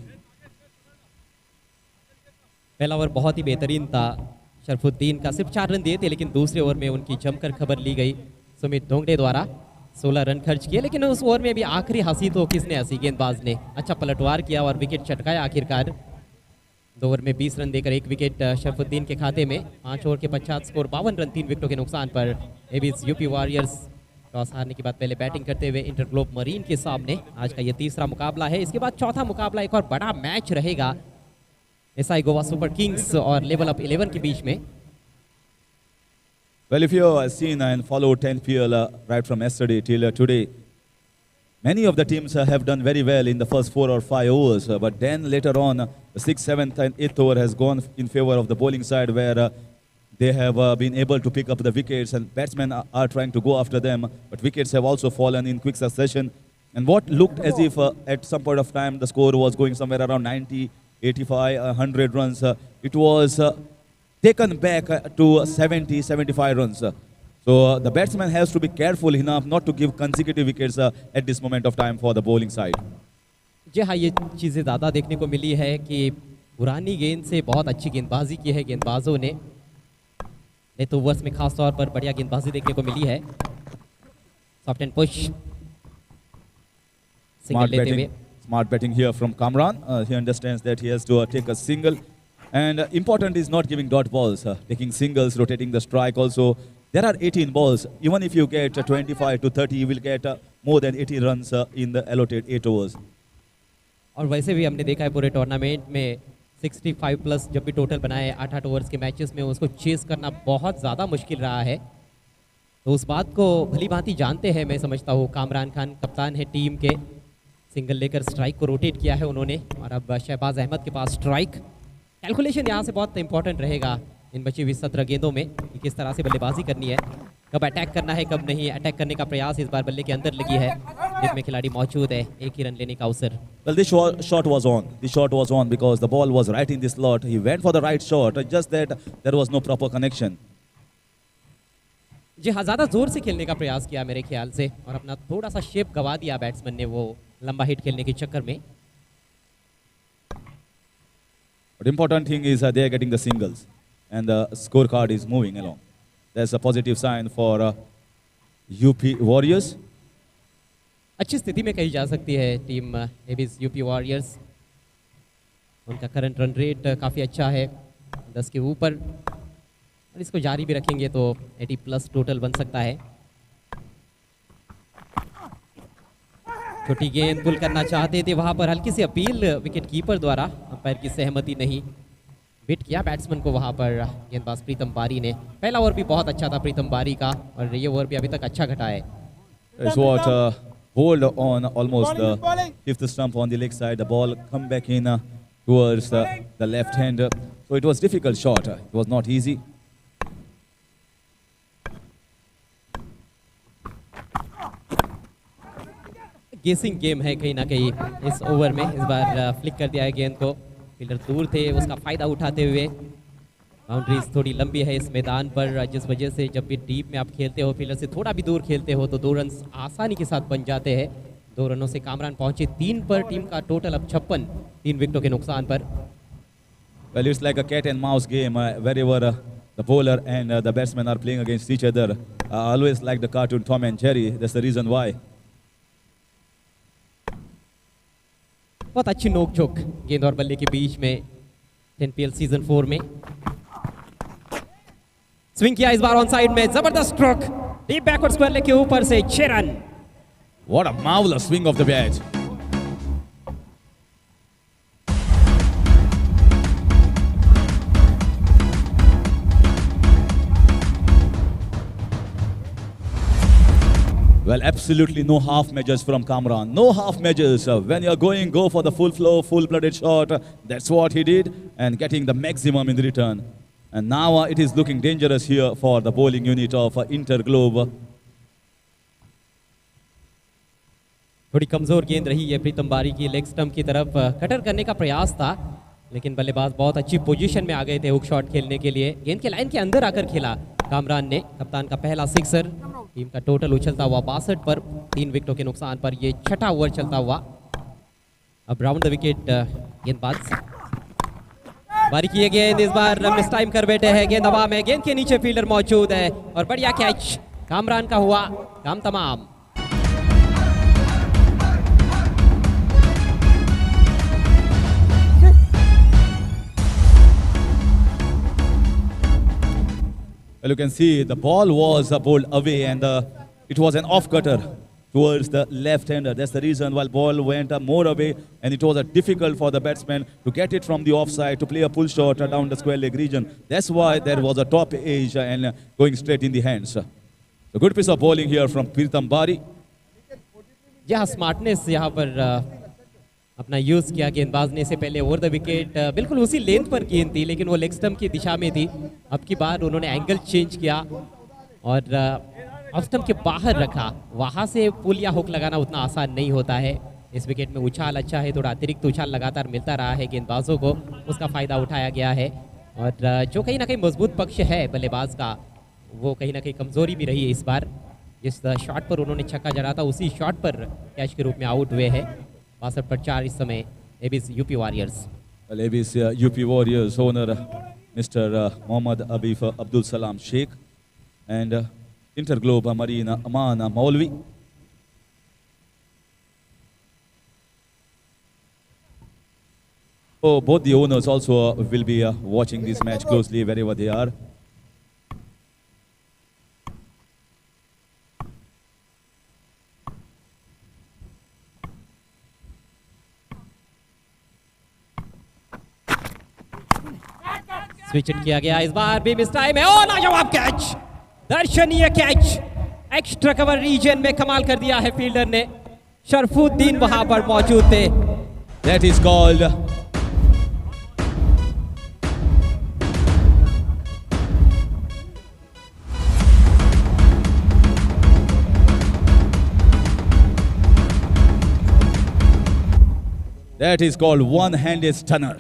पहला ओवर बहुत ही बेहतरीन था, शरफुद्दीन का सिर्फ 4 रन दिए थे, लेकिन दूसरे ओवर में उनकी जमकर खबर ली गई सुमित दोंगड़े द्वारा। 16 रन खर्च किए, लेकिन उस ओवर में भी आखिरी हंसी तो किसने हंसी, गेंदबाज ने अच्छा पलटवार किया और विकेट चटकाया आखिरकार। 2 ओवर में 20 रन देकर 1 विकेट शरफुद्दीन के खाते में। 5 ओवर के पश्चात स्कोर 52 रन 3 विकेटों के नुकसान पर। एबीज यूपी वॉरियर्स टॉस हारने के बाद पहले बैटिंग करते हुए इंटरग्लोब मरीन के सामने। आज का ये तीसरा मुकाबला है, इसके बाद चौथा मुकाबला एक और बड़ा मैच रहेगा एसआई गोवा सुपर किंग्स और लेवल अप 11 के बीच में। Well, if you have seen and followed 10PL right from yesterday till today, many of the teams have done very well in the first 4 or 5 overs, but then later on, the 6th, 7th and 8th over has gone in favor of the bowling side, where they have been able to pick up the wickets, and batsmen are trying to go after them, but wickets have also fallen in quick succession. And what looked as if at some point of time the score was going somewhere around 90, 85, 100 runs, it was taken back to 70, 75 runs. So the batsman has to be careful enough not to give consecutive wickets at this moment of time for the bowling side. जी हाँ, ये चीज़ें ज़्यादा देखने को मिली है कि पुरानी गेंद से बहुत अच्छी गेंदबाजी की है गेंदबाजों ने। डेथ ओवर्स में खास तौर पर बढ़िया गेंदबाजी देखने को मिली है। सॉफ्ट एंड पुश सिंगल लेते हुए। Smart batting here from Kamran. He understands that he has to take a single. And important is not giving dot balls, taking singles, rotating the strike also. There are 18 balls. Even if you get 25 to 30, you will get more than 80 runs in the allotted 8 overs. और वैसे भी हमने देखा है पूरे टूर्नामेंट में 65 प्लस जब भी टोटल बनाए 8-8 ओवर्स के मैचेस में, उसको चेस करना बहुत ज़्यादा मुश्किल रहा है। तो उस बात को भली भांति जानते हैं, मैं समझता हूँ। कामरान खान कप्तान है टीम के, सिंगल लेकर स्ट्राइक को रोटेट किया है उन्होंने। और अब शहबाज अहमद के पास स्ट्राइक। कैलकुलेशन यहाँ से बहुत इंपॉर्टेंट रहेगा इन बची हुई 17 गेंदों में कि किस तरह से बल्लेबाजी करनी है, कब अटैक करना है कब नहीं। अटैक करने का प्रयास इस बार बल्ले के अंदर लगी है, जिसमें खिलाड़ी मौजूद है, एक ही रन लेने का अवसर। Well, this shot was on. The shot was on because the ball was right in the slot. He went for the right shot, just that there was no proper connection. जी हाँ, ज़्यादा जोर से खेलने का प्रयास किया मेरे ख्याल से, और अपना थोड़ा सा शेप गवा दिया बैट्समैन ने वो लंबा हिट खेलने के चक्कर में। But important thing is they are getting the singles and the scorecard is moving along. That's a positive sign for UP Warriors. अच्छी स्थिति में कही जा सकती है टीम एबीज यूपी वॉरियर्स। उनका करंट रन रेट काफ़ी अच्छा है, 10 के ऊपर, और इसको जारी भी रखेंगे तो 80 प्लस टोटल बन सकता है। छोटी गेंद पुल करना चाहते थे, वहां पर हल्की सी अपील विकेट कीपर द्वारा, अंपायर की सहमति नहीं। हिट किया बैट्समैन को वहां पर गेंदबाज प्रीतम बारी ने। पहला ओवर भी बहुत अच्छा था प्रीतम बारी का, और ये ओवर भी अभी तक अच्छा घटा है। That's what hold on almost the fifth stump on the leg side. The ball come back in towards the left hand. So it was difficult shot. It was not easy. गेसिंग गेम है कहीं ना कहीं इस ओवर में। इस बार फ्लिक कर दिया है गेंद को, फील्डर दूर थे, उसका फायदा उठाते हुए। बाउंड्रीज थोड़ी लंबी है इस मैदान पर, जिस वजह से जब भी डीप में आप खेलते हो, फील्डर से थोड़ा भी दूर खेलते हो तो 2 रन आसानी के साथ बन जाते हैं। 2 रनों से कामरान पहुंचे 3 पर, टीम का टोटल अब 56, 3 विकेटों के नुकसान पर। Well, it's like a cat and mouse game. Wherever the bowler and the batsman are playing against each other. I always like the cartoon Tom and Jerry. That's the reason why. बहुत अच्छी नोक-झोंक गेंद और बल्ले के बीच में 10PL सीजन 4 में। स्विंग किया इस बार ऑन साइड में, जबरदस्त stroke, deep backward square leg के ऊपर से 6 run. What a marvelous swing of the bat. Well, absolutely no half measures from Kamran. No half measures. When you're going, go for the full flow, full-blooded shot. That's what he did, and getting the maximum in the return. And now it is looking dangerous here for the bowling unit of Interglobe. थोड़ी कमजोर गेंद रही है प्रीतम बारी की, लेग स्टंप की तरफ कटर करने का प्रयास था, लेकिन बल्लेबाज बहुत अच्छी पोजीशन में आ गए थे हुक शॉट खेलने के लिए। गेंद के लाइन के अंदर आकर खेला कामरान ने, कप्तान का पहला सिक्सर। टीम का टोटल उछलता हुआ 62 पर, 3 विकेटों के नुकसान पर। ये 6ठा ओवर चलता हुआ। अब राउंड द विकेट गेंदबाज बारी की गेंद इस बार मिस टाइम कर बैठे हैं। गेंद हवा में, गेंद के नीचे फील्डर मौजूद है, और बढ़िया कैच कामरान का हुआ, काम तमाम। Well, you can see the ball was bowled away, and it was an off cutter towards the left-hander. That's the reason why ball went more away, and it was difficult for the batsman to get it from the offside to play a pull shot down the square leg region. That's why there was a top edge and going straight in the hands. A good piece of bowling here from Pritham Bari. यह स्मार्टनेस यहाँ पर अपना यूज़ किया गेंदबाज ने। इससे पहले ओवर द विकेट बिल्कुल उसी लेंथ पर गेंद थी, लेकिन वो लेग स्टंप की दिशा में थी। अब की बार उन्होंने एंगल चेंज किया और ऑफ स्टंप के बाहर रखा। वहाँ से पुल या हुक लगाना उतना आसान नहीं होता है। इस विकेट में उछाल अच्छा है, थोड़ा अतिरिक्त उछाल लगातार मिलता रहा है गेंदबाजों को, उसका फ़ायदा उठाया गया है। और जो कहीं ना कहीं मजबूत पक्ष है बल्लेबाज का, वो कहीं ना कहीं कमज़ोरी भी रही है इस बार। जिस शॉट पर उन्होंने छक्का जड़ा था, उसी शॉट पर कैच के रूप में आउट हुए हैं। 62 पर 4 इस समय Abies UP warriors. Well, AB's UP Warriors owner, Mr. Mohammad Abif Abdul Salam Sheikh, and Interglobe Marine Aman Maulvi. Oh, both the owners also will be watching this match closely wherever they are. Switch किया गया इस बार भी मिस टाइम है। ओ लाजवाब कैच, दर्शनीय कैच, एक्स्ट्रा कवर रीजन में कमाल कर दिया है फील्डर ने। शरफुद्दीन वहां पर मौजूद थे। That is called one-handed stunner.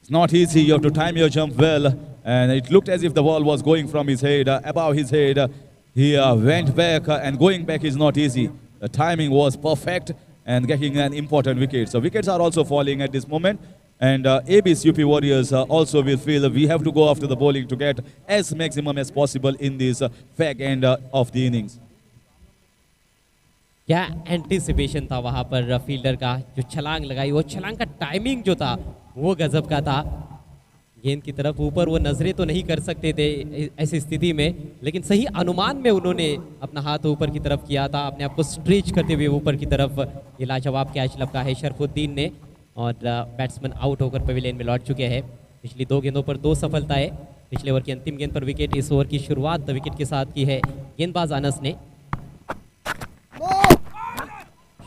It's not easy. You have to time your jump well, and it looked as if the ball was going from his head, above his head. He went back, and going back is not easy. The timing was perfect and getting an important wicket. So wickets are also falling at this moment, and AB's UP Warriors also will feel that we have to go after the bowling to get as maximum as possible in this fag end of the innings. क्या एंटिसिपेशन था वहां पर फील्डर का, जो छलांग लगाई, वो छलांग का टाइमिंग जो था वो गजब का था। गेंद की तरफ ऊपर वो नजरें तो नहीं कर सकते थे ऐसी स्थिति में, लेकिन सही अनुमान में उन्होंने अपना हाथ ऊपर की तरफ किया था, अपने आप को स्ट्रेच करते हुए ऊपर की तरफ ये लाजवाब कैच लपका है शरफुद्दीन ने, और बैट्समैन आउट होकर पवेलियन में लौट चुके हैं। पिछली 2 गेंदों पर 2 सफलताएं। पिछले ओवर की अंतिम गेंद पर विकेट, इस ओवर की शुरुआत विकेट के साथ की है गेंदबाज अनस ने।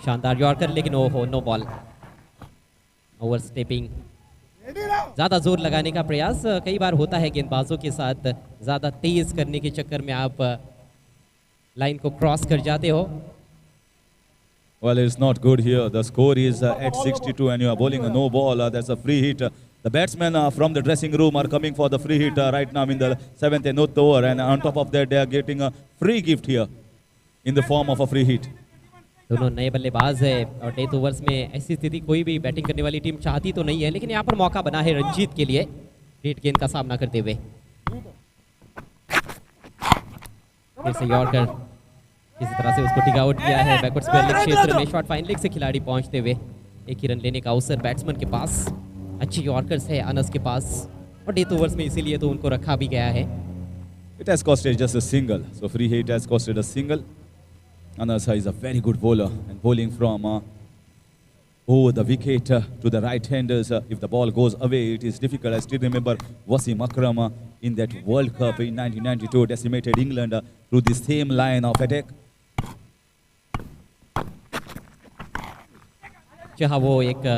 शानदार यॉर्कर, लेकिन ओहो नो बॉल। ओवर स्टेपिंग, ज़्यादा जोर लगाने का प्रयास कई बार होता है गेंदबाजों के साथ, ज़्यादा तेज करने के चक्कर में आप लाइन को क्रॉस कर जाते हो। Well, it's not good here. The score is at 62 and you are bowling a no ball. That's a free hit. The batsmen from the dressing room are coming for the free hit right now in the 7th and 8th over, and on top of that they are getting a free gift here in the form of a free hit. दोनों नए बल्लेबाज है और डेथ ओवर्स में ऐसी स्थिति कोई भी बैटिंग करने वाली टीम चाहती तो नहीं है, लेकिन यहाँ पर मौका बना है रंजीत के लिए डेट गेंद का सामना करते हुए। फिर से यॉर्कर, किसी तरह से उसको टिक आउट किया है बैकवर्ड स्क्वायर लेग क्षेत्र में। शॉर्ट फाइन लेग से खिलाड़ी पहुंचते हुए एक ही रन लेने का अवसर बैट्समैन के पास। अच्छी यॉर्कर्स है अनस के पास और डेथ ओवर्स में इसीलिए तो उनको रखा भी गया है। It has costed just a single, so free hit has costed a single. Anas is a very good bowler and bowling from over the wicket to the right-handers. If the ball goes away, it is difficult. I still remember Wasim Akram in that World Cup in 1992 decimated England through the same line of attack. जहाँ वो एक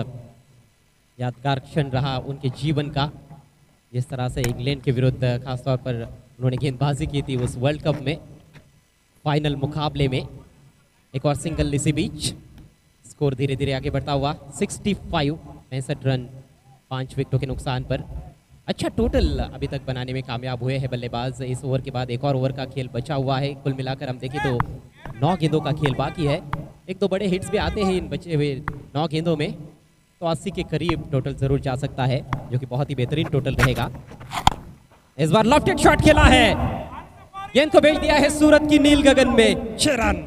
यादगार क्षण रहा उनके जीवन का, जिस तरह से इंग्लैंड के विरुद्ध खासतौर पर उन्होंने गेंदबाजी की थी उस वर्ल्ड कप में फाइनल मुकाबले में। एक और सिंगल इसी बीच, स्कोर धीरे धीरे आगे बढ़ता हुआ 65 रन 5 विकेटों के नुकसान पर। अच्छा टोटल अभी तक बनाने में कामयाब हुए हैं बल्लेबाज। इस ओवर के बाद एक और ओवर का खेल बचा हुआ है। कुल मिलाकर हम देखें तो 9 गेंदों का खेल बाकी है। 1-2 बड़े हिट्स भी आते हैं इन बचे हुए 9 गेंदों में, तो 80 के करीब टोटल जरूर जा सकता है, जो कि बहुत ही बेहतरीन टोटल रहेगा। इस बार लॉफ्टेड शॉट खेला है, गेंद को भेज दिया है सूरत की नील गगन में। 6 run.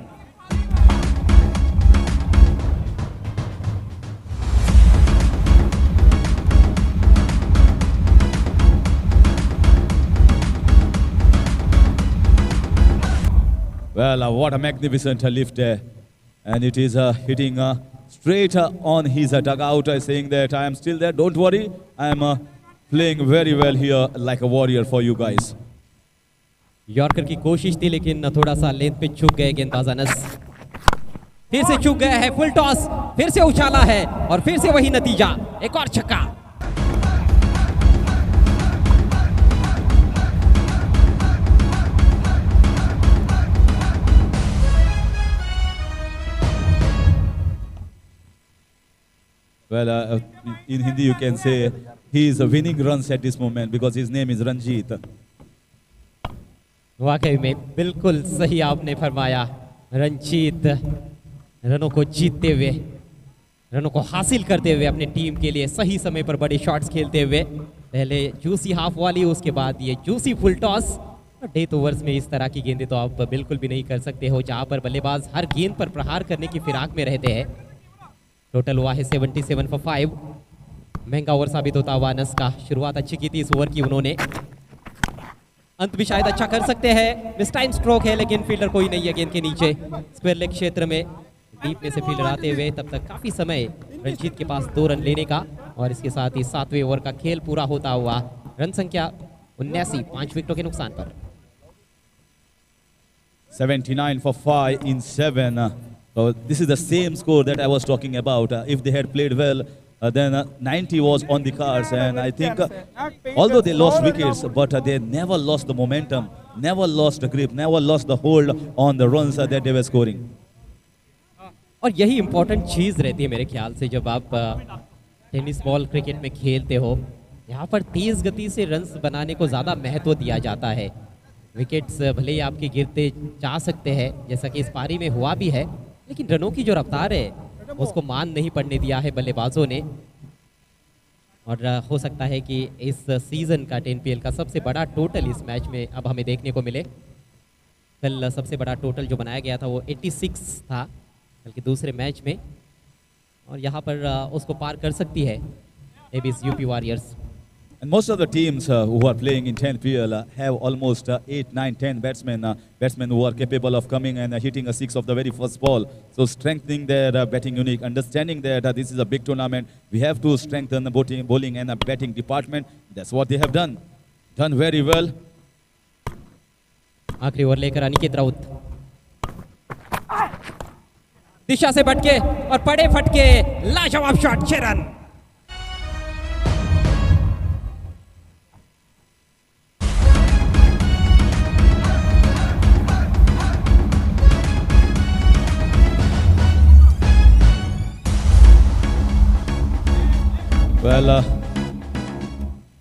Well, what a magnificent lift there. And it is hitting straight on his dugout, saying that I am still there, don't worry. I am playing very well here like a warrior for you guys. Yorker की कोशिश थी, लेकिन थोड़ा सा लेंथ पे चूक गए गेंदबाज अनस। फिर से चूक गया है, फुल टॉस, फिर से उछाला है और फिर से वही नतीजा, एक और छक्का। Well, in Hindi you can say he is winning runs at this moment because his name is Ranjit. वाकई में बिल्कुल सही आपने फरमाया, रंजीत रनों को जीतते हुए रनों को हासिल करते हुए अपने टीम के लिए सही समय पर बड़े शॉट्स खेलते हुए। पहले जूसी हाफ वाली, उसके बाद ये juicy full toss. Death overs में इस तरह की गेंदें तो आप बिल्कुल भी नहीं कर सकते हो, जहां पर बल्लेबाज हर गेंद पर प्रहार करने की फिराक में रहते हैं। टोटल हुआ है 77 फॉर 5। महंगा ओवर साबित होता हुआ अनस का। शुरुआत अच्छी की थी इस ओवर की उन्होंने, अंत भी शायद अच्छा कर सकते हैं। मिस टाइम स्ट्रोक है, लेकिन फील्डर कोई नहीं है गेंद के नीचे। स्क्वायर लेग क्षेत्र में डीप में से फील्डर आते हुए तब तक काफी समय रंजीत के पास 2 रन लेने का, और इसके साथ ही 7वें ओवर का खेल पूरा होता हुआ। रन संख्या 79, 5 विकेटों के नुकसान पर। 79 for 5 in 7. So this is the same score that I was talking about. If they had played well, then 90 was on the cards. And I think although they lost wickets, but they never lost the momentum, never lost the grip, never lost the hold on the runs that they were scoring. और यही इंपॉर्टेंट चीज़ रहती है मेरे ख्याल से, जब आप टेनिस बॉल क्रिकेट में खेलते हो। यहाँ पर तेज़ गति से रन्स बनाने को ज़्यादा महत्व दिया जाता है। विकेट्स भले ही आपके गिरते जा सकते हैं, जैसा कि इस पारी में हुआ भी है, लेकिन रनों की जो रफ्तार है उसको मान नहीं पड़ने दिया है बल्लेबाजों ने। और हो सकता है कि इस सीज़न का 10PL का सबसे बड़ा टोटल इस मैच में अब हमें देखने को मिले। कल सबसे बड़ा टोटल जो बनाया गया था वो 86 था कल के दूसरे मैच में, और यहाँ पर उसको पार कर सकती है Abies UP warriors. And most of the teams who are playing in 10PL have almost 8, 9, 10 batsmen who are capable of coming and hitting a 6 of the very first ball. So strengthening their batting unit, understanding that this is a big tournament. We have to strengthen the bowling and batting department. That's what they have done. Done very well. आखिरी ओवर लेकर अनिकेत राउत दिशा से भटके और पड़े फटके, लाजवाब shot, 6 run. Well,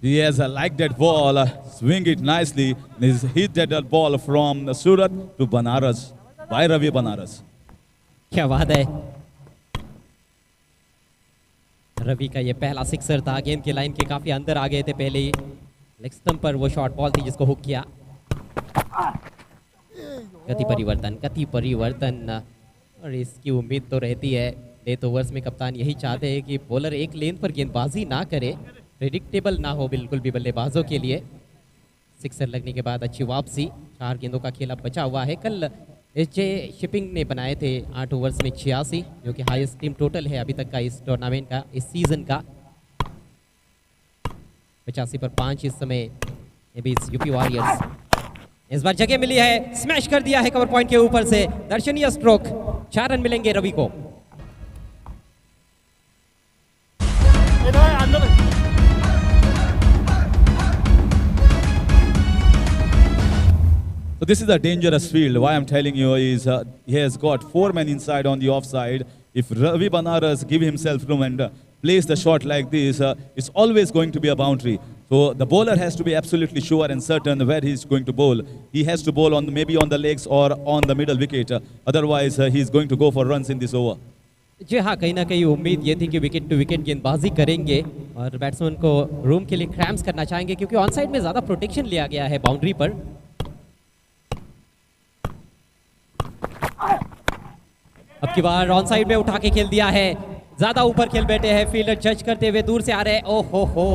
he has liked that ball, swing it nicely. He's hit that ball from Surat to Banaras by Ravi Banaras. क्या बात है, रवि का ये पहला सिक्सर था। गेंद के लाइन के काफी अंदर आ गए थे पहले ही। लेग स्टंप पर वो शॉर्ट बॉल थी जिसको हुक किया। गति परिवर्तन, और इसकी उम्मीद तो रहती है। डेथ ओवर्स में कप्तान यही चाहते हैं कि बॉलर एक लेन पर गेंदबाजी ना करे, प्रेडिक्टेबल ना हो बिल्कुल भी बल्लेबाजों के लिए। सिक्सर लगने के बाद अच्छी वापसी, 4 गेंदों का खेल अब बचा हुआ है। कल एच शिपिंग ने बनाए थे 8 ओवर्स में 86, जो कि हाईएस्ट टीम टोटल है अभी तक का इस टूर्नामेंट का, इस सीजन का। 85 पर 5 इस समय यूपी वॉरियर्स। इस बार जगह मिली है, स्मैश कर दिया है कवर पॉइंट के ऊपर से, दर्शनीय स्ट्रोक। 4 रन मिलेंगे रवि को। So this is a dangerous field. Why I'm telling you is he has got 4 men inside on the offside. If Ravi Banaras give himself room and plays the shot like this, it's always going to be a boundary. So the bowler has to be absolutely sure and certain where he's going to bowl. He has to bowl on maybe on the legs or on the middle wicket. Otherwise, he's going to go for runs in this over. जी हाँ, कहीं ना कहीं उम्मीद ये थी कि विकेट टू विकेट गेंदबाजी करेंगे और बैट्समैन को रूम के लिए क्रैम्स करना चाहेंगे, क्योंकि ऑन साइड में ज़्यादा प्रोटेक्शन लिया गया है बाउंड्री पर। अब की बार ऑन साइड में उठा के खेल दिया है, ज़्यादा ऊपर खेल बैठे हैं। फील्डर जज करते हुए दूर से आ रहे हैं। ओहो हो,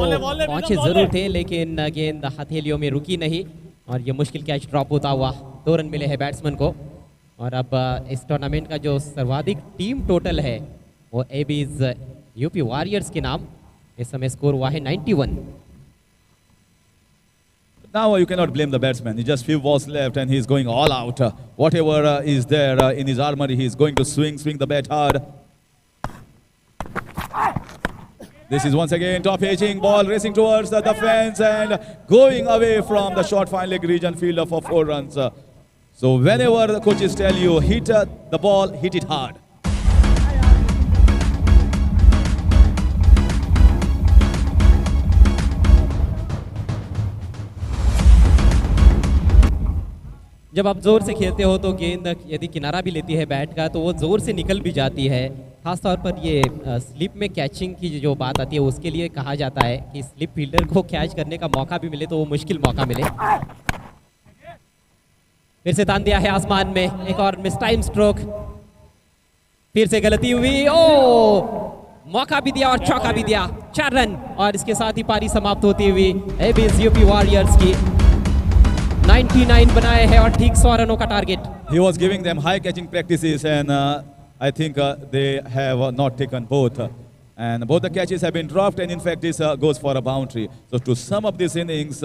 पहुंचे ज़रूर थे लेकिन गेंद हथेलियों में रुकी नहीं, और ये मुश्किल कैच ड्रॉप होता हुआ। 2 रन मिले हैं बैट्समैन को। और अब इस टूर्नामेंट का जो सर्वाधिक टीम टोटल है वो एबीज यूपी वॉरियर्स के नाम। इस समय स्कोर हुआ है 91। Now you cannot blame the batsman. He just few balls left and he's going all out. Whatever is there in his armory, he's going to swing the bat hard. This is once again top edging ball racing towards the fence and going away from the short fine leg region fielder for 4 runs. So whenever the coaches tell you hit the ball, hit it hard. जब आप जोर से खेलते हो तो गेंद यदि किनारा भी लेती है बैट का तो वो जोर से निकल भी जाती है। खासतौर पर ये स्लिप में कैचिंग की जो बात आती है उसके लिए कहा जाता है कि स्लिप फील्डर को कैच करने का मौका भी मिले तो वो मुश्किल मौका मिले। फिर से तान दिया है आसमान में, एक और मिस टाइम स्ट्रोक, फिर से गलती हुई, ओ मौका भी दिया और चौका भी दिया, 4 रन और इसके साथ ही पारी समाप्त होती हुई एबीएस यूपी वॉरियर्स की 99 बनाए हैं और ठीक 100 रनों का target. He was giving them high catching practices, and I think they have not taken both. And both the catches have been dropped, and in fact, this goes for a boundary. So to sum up this innings,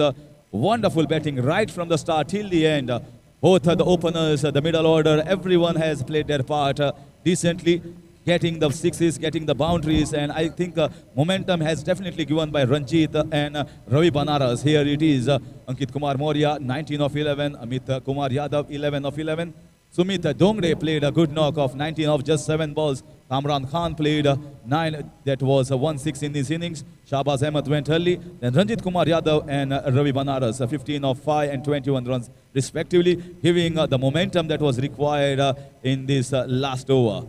wonderful batting right from the start till the end. Both the openers, the middle order, everyone has played their part decently, getting the sixes, getting the boundaries, and I think momentum has definitely given by Ranjit and Ravi Banaras. Here it is, Ankit Kumar Maurya, 19 of 11, Amit Kumar Yadav, 11 of 11. Sumit Dongre played a good knock of 19 of just 7 balls. Kamran Khan played 9, that was 1-6 in his innings. Shahbaz Ahmed went early. Then Ranjit Kumar Yadav and Ravi Banaras, 15 of 5 and 21 runs respectively, giving the momentum that was required in this last over.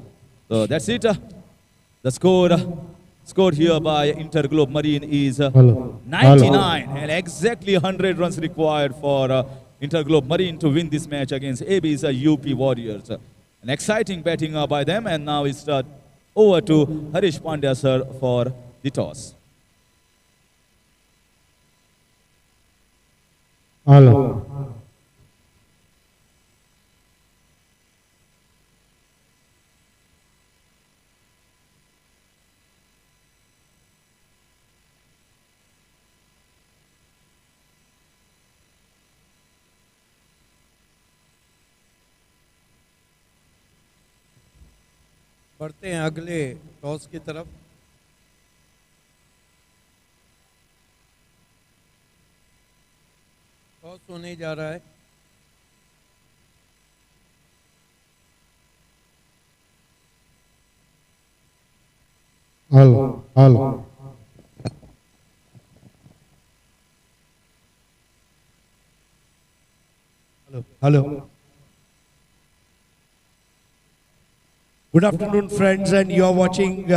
So that's it. The score scored here by Interglobe Marine is 99, and exactly 100 runs required for Interglobe Marine to win this match against AB's UP Warriors. An exciting batting by them, and now it's over to Harish Pandya sir for the toss. Hello. बढ़ते हैं अगले टॉस की तरफ। टॉस होने जा रहा है। Hello. Hello. Hello. Good afternoon, friends, and you are watching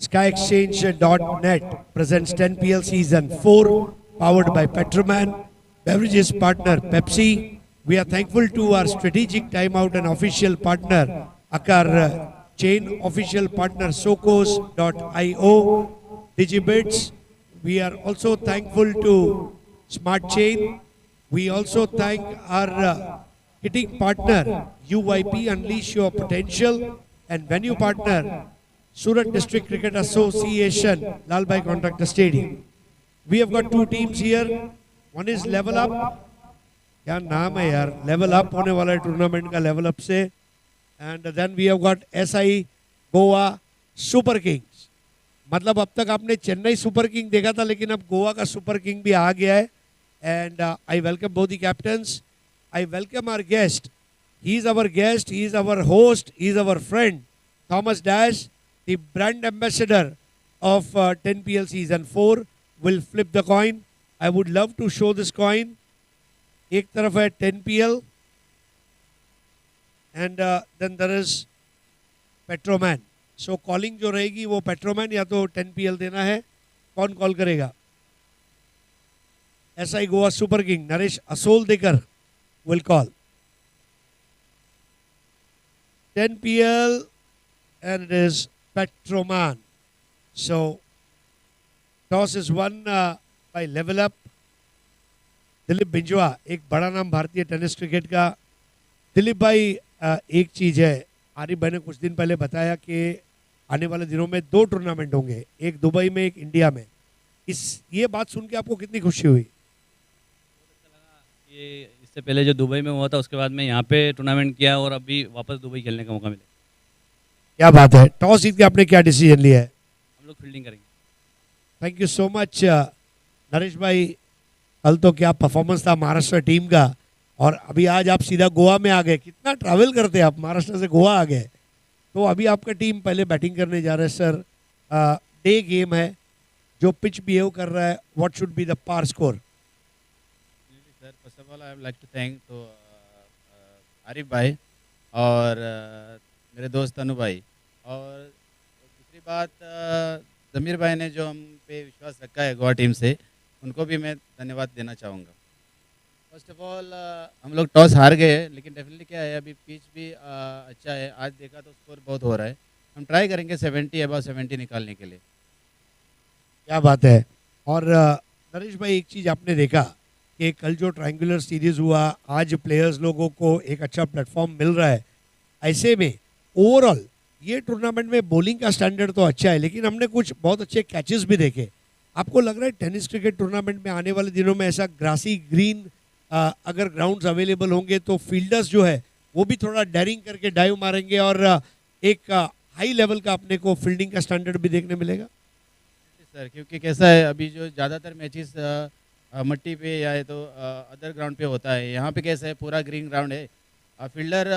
SkyExchange.net presents 10PL Season 4, powered by Petroman, beverages partner Pepsi. We are thankful to our strategic timeout and official partner, Akar Chain, official partner Sokos.io, Digibits. We are also thankful to Smart Chain. We also thank our hitting partner UYP, Unleash Your Potential, and venue partner Surat District Cricket Association, Lalbhai Contractor Stadium. We have got 2 teams here. One is Level Up. क्या नाम है यार, Level Up होने वाला है टूर्नामेंट का, Level Up से. And then we have got SI Goa Super Kings. मतलब अब तक आपने चेन्नई सुपर किंग देखा था, लेकिन अब गोवा का सुपर किंग भी आ गया है. And I welcome both the captains. I welcome our guest. He is our guest, he is our host, he is our friend, Thomas Dash, the brand ambassador of 10PL Season 4, will flip the coin. I would love to show this coin. एक तरफ है 10PL, and then there is Petroman. So calling जो रहेगी वो Petroman या तो 10PL देना है. कौन कॉल करेगा? SI Goa Super King Naresh Asoldekar will call. 10PL, and it is Petroman. So toss is won by Level Up. Dilip बिंजवा, एक बड़ा नाम भारतीय टेनिस क्रिकेट का. दिलीप भाई, एक चीज़ है, आरिफ भाई ने कुछ दिन पहले बताया कि आने वाले दिनों में 2 टूर्नामेंट होंगे, एक दुबई में, एक इंडिया में. ये बात सुन के आपको कितनी खुशी हुई? ये इससे पहले जो दुबई में हुआ था, उसके बाद में यहाँ पे टूर्नामेंट किया और अभी वापस दुबई खेलने का मौका मिला. क्या बात है. टॉस जीत के आपने क्या डिसीजन लिया है? हम लोग फील्डिंग करेंगे. Thank you so much Naresh भाई. कल तो क्या परफॉर्मेंस था महाराष्ट्र टीम का, और अभी आज आप सीधा गोवा में आ गए. कितना ट्रैवल करते हैं आप, महाराष्ट्र से गोवा आ गए. तो अभी आपका टीम पहले बैटिंग करने जा रहा है. सर, डे गेम है, जो पिच बिहेव कर रहा है, what should be the par score? Sir, first of all I would like to thank Arif भाई और मेरे दोस्त अनु भाई और दूसरी बात ज़मीर भाई ने जो हम पे विश्वास रखा है गोवा टीम से, उनको भी मैं धन्यवाद देना चाहूँगा। फर्स्ट ऑफ ऑल हम लोग टॉस हार गए, लेकिन डेफिनेटली क्या है, अभी पिच भी अच्छा है। आज देखा तो स्कोर बहुत हो रहा है। हम ट्राई करेंगे 70 अबाउट 70 निकालने के लिए। क्या बात है। और नरेश भाई, एक चीज़ आपने देखा कि कल जो ट्रायंगुलर सीरीज हुआ, आज प्लेयर्स लोगों को एक अच्छा प्लेटफॉर्म मिल रहा है। ऐसे में ओवरऑल ये टूर्नामेंट में बॉलिंग का स्टैंडर्ड तो अच्छा है, लेकिन हमने कुछ बहुत अच्छे कैचेस भी देखे। आपको लग रहा है टेनिस क्रिकेट टूर्नामेंट में आने वाले दिनों में ऐसा ग्रासी ग्रीन अगर ग्राउंड्स अवेलेबल होंगे तो फील्डर्स जो है वो भी थोड़ा डेयरिंग करके डाइव मारेंगे और एक हाई लेवल का अपने को फील्डिंग का स्टैंडर्ड भी देखने मिलेगा? सर, क्योंकि कैसा है, अभी जो ज़्यादातर मैचेस मट्टी पे या तो अदर ग्राउंड पे होता है, यहाँ पे कैसा है पूरा ग्रीन ग्राउंड है। फील्डर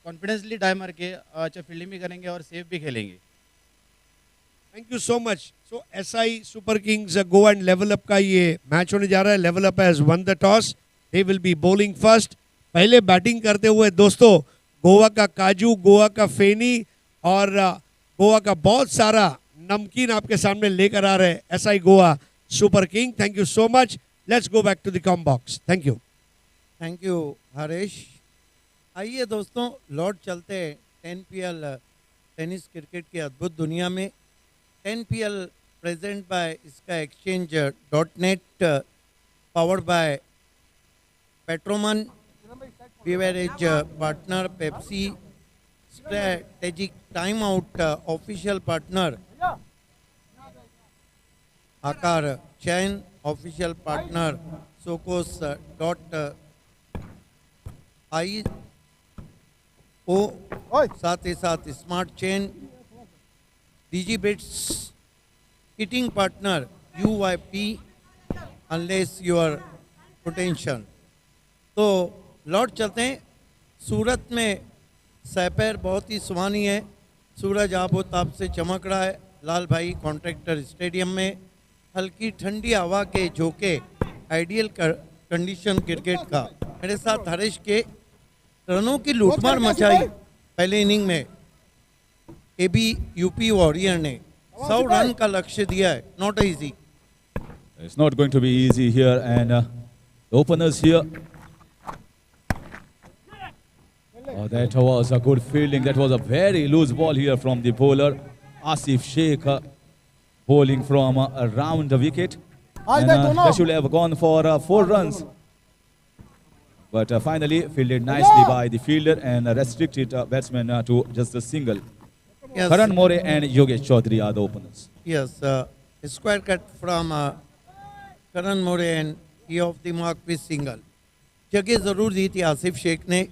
कॉन्फिडेंसली डाई मार के अच्छा फील्डिंग भी करेंगे और सेफ भी खेलेंगे। Thank you so much. So SI super Kings Goa and level up का ये मैच होने जा रहा है। Level up has one the toss, they will be bowling first. पहले बैटिंग करते हुए दोस्तों गोवा का काजू, गोवा का फेनी और गोवा का बहुत सारा नमकीन आपके सामने लेकर आ रहे हैं SI Goa super king. Thank you so much. Let's go back to the comm box. Thank you. Thank you Harish. आइए दोस्तों, लौट चलते हैं 10PL टेनिस क्रिकेट की अद्भुत दुनिया में। 10PL प्रेजेंट बाय इसका exchange.net, powered by Petroman, beverage partner Pepsi, strategic time out official partner Aakar chain, official partner Socos dot I O, साथ ही साथ Smart Chain, DigiBits, hitting partner UYP, unleash your potential. तो लौट चलते हैं। सूरत में सैपैर बहुत ही सुहानी है। सूरज आबोताब से चमक रहा है। लाल भाई कॉन्ट्रैक्टर स्टेडियम में हल्की ठंडी हवा के झोंके, आइडियल कंडीशन क्रिकेट का। मेरे साथ हरीश के रनों की लूटमार मचाई पहले इनिंग में। AB यूपी वॉरियर ने 100 रन का लक्ष्य दिया है। Not easy. It's not going to be easy here, and the openers here. Oh, that was a good fielding. That was a very loose ball here from the bowler, Asif Sheikh, bowling from around the wicket. And that should have gone for 4 runs. But finally fielded nicely by the fielder and restricted batsman to just a single. Yes. Karan More and Yogesh Chaudhary are the openers. Yes, square cut from Karan More and he off the mark with single. जगह जरूर दी थी आसिफ शेख ने।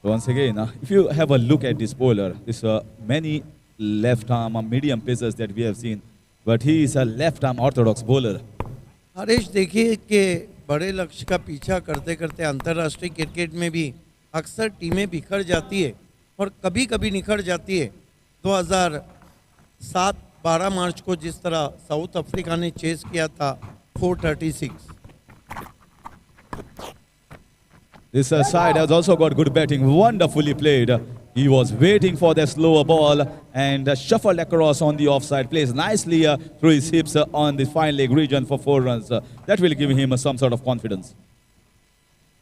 Once again, if you have a look at this bowler, this many left arm medium pacers that we have seen, but he is a left arm orthodox bowler. Harish, देखिए कि बड़े लक्ष्य का पीछा करते करते अंतर्राष्ट्रीय क्रिकेट में भी अक्सर टीमें बिखर जाती है और कभी कभी निखर जाती है। 2007 12 मार्च को जिस तरह साउथ अफ्रीका ने चेस किया था 436। This side has also got good batting, wonderfully played. He was waiting for the slower ball and shuffled across on the offside, plays nicely through his hips on the fine leg region for 4 runs. That will give him some sort of confidence.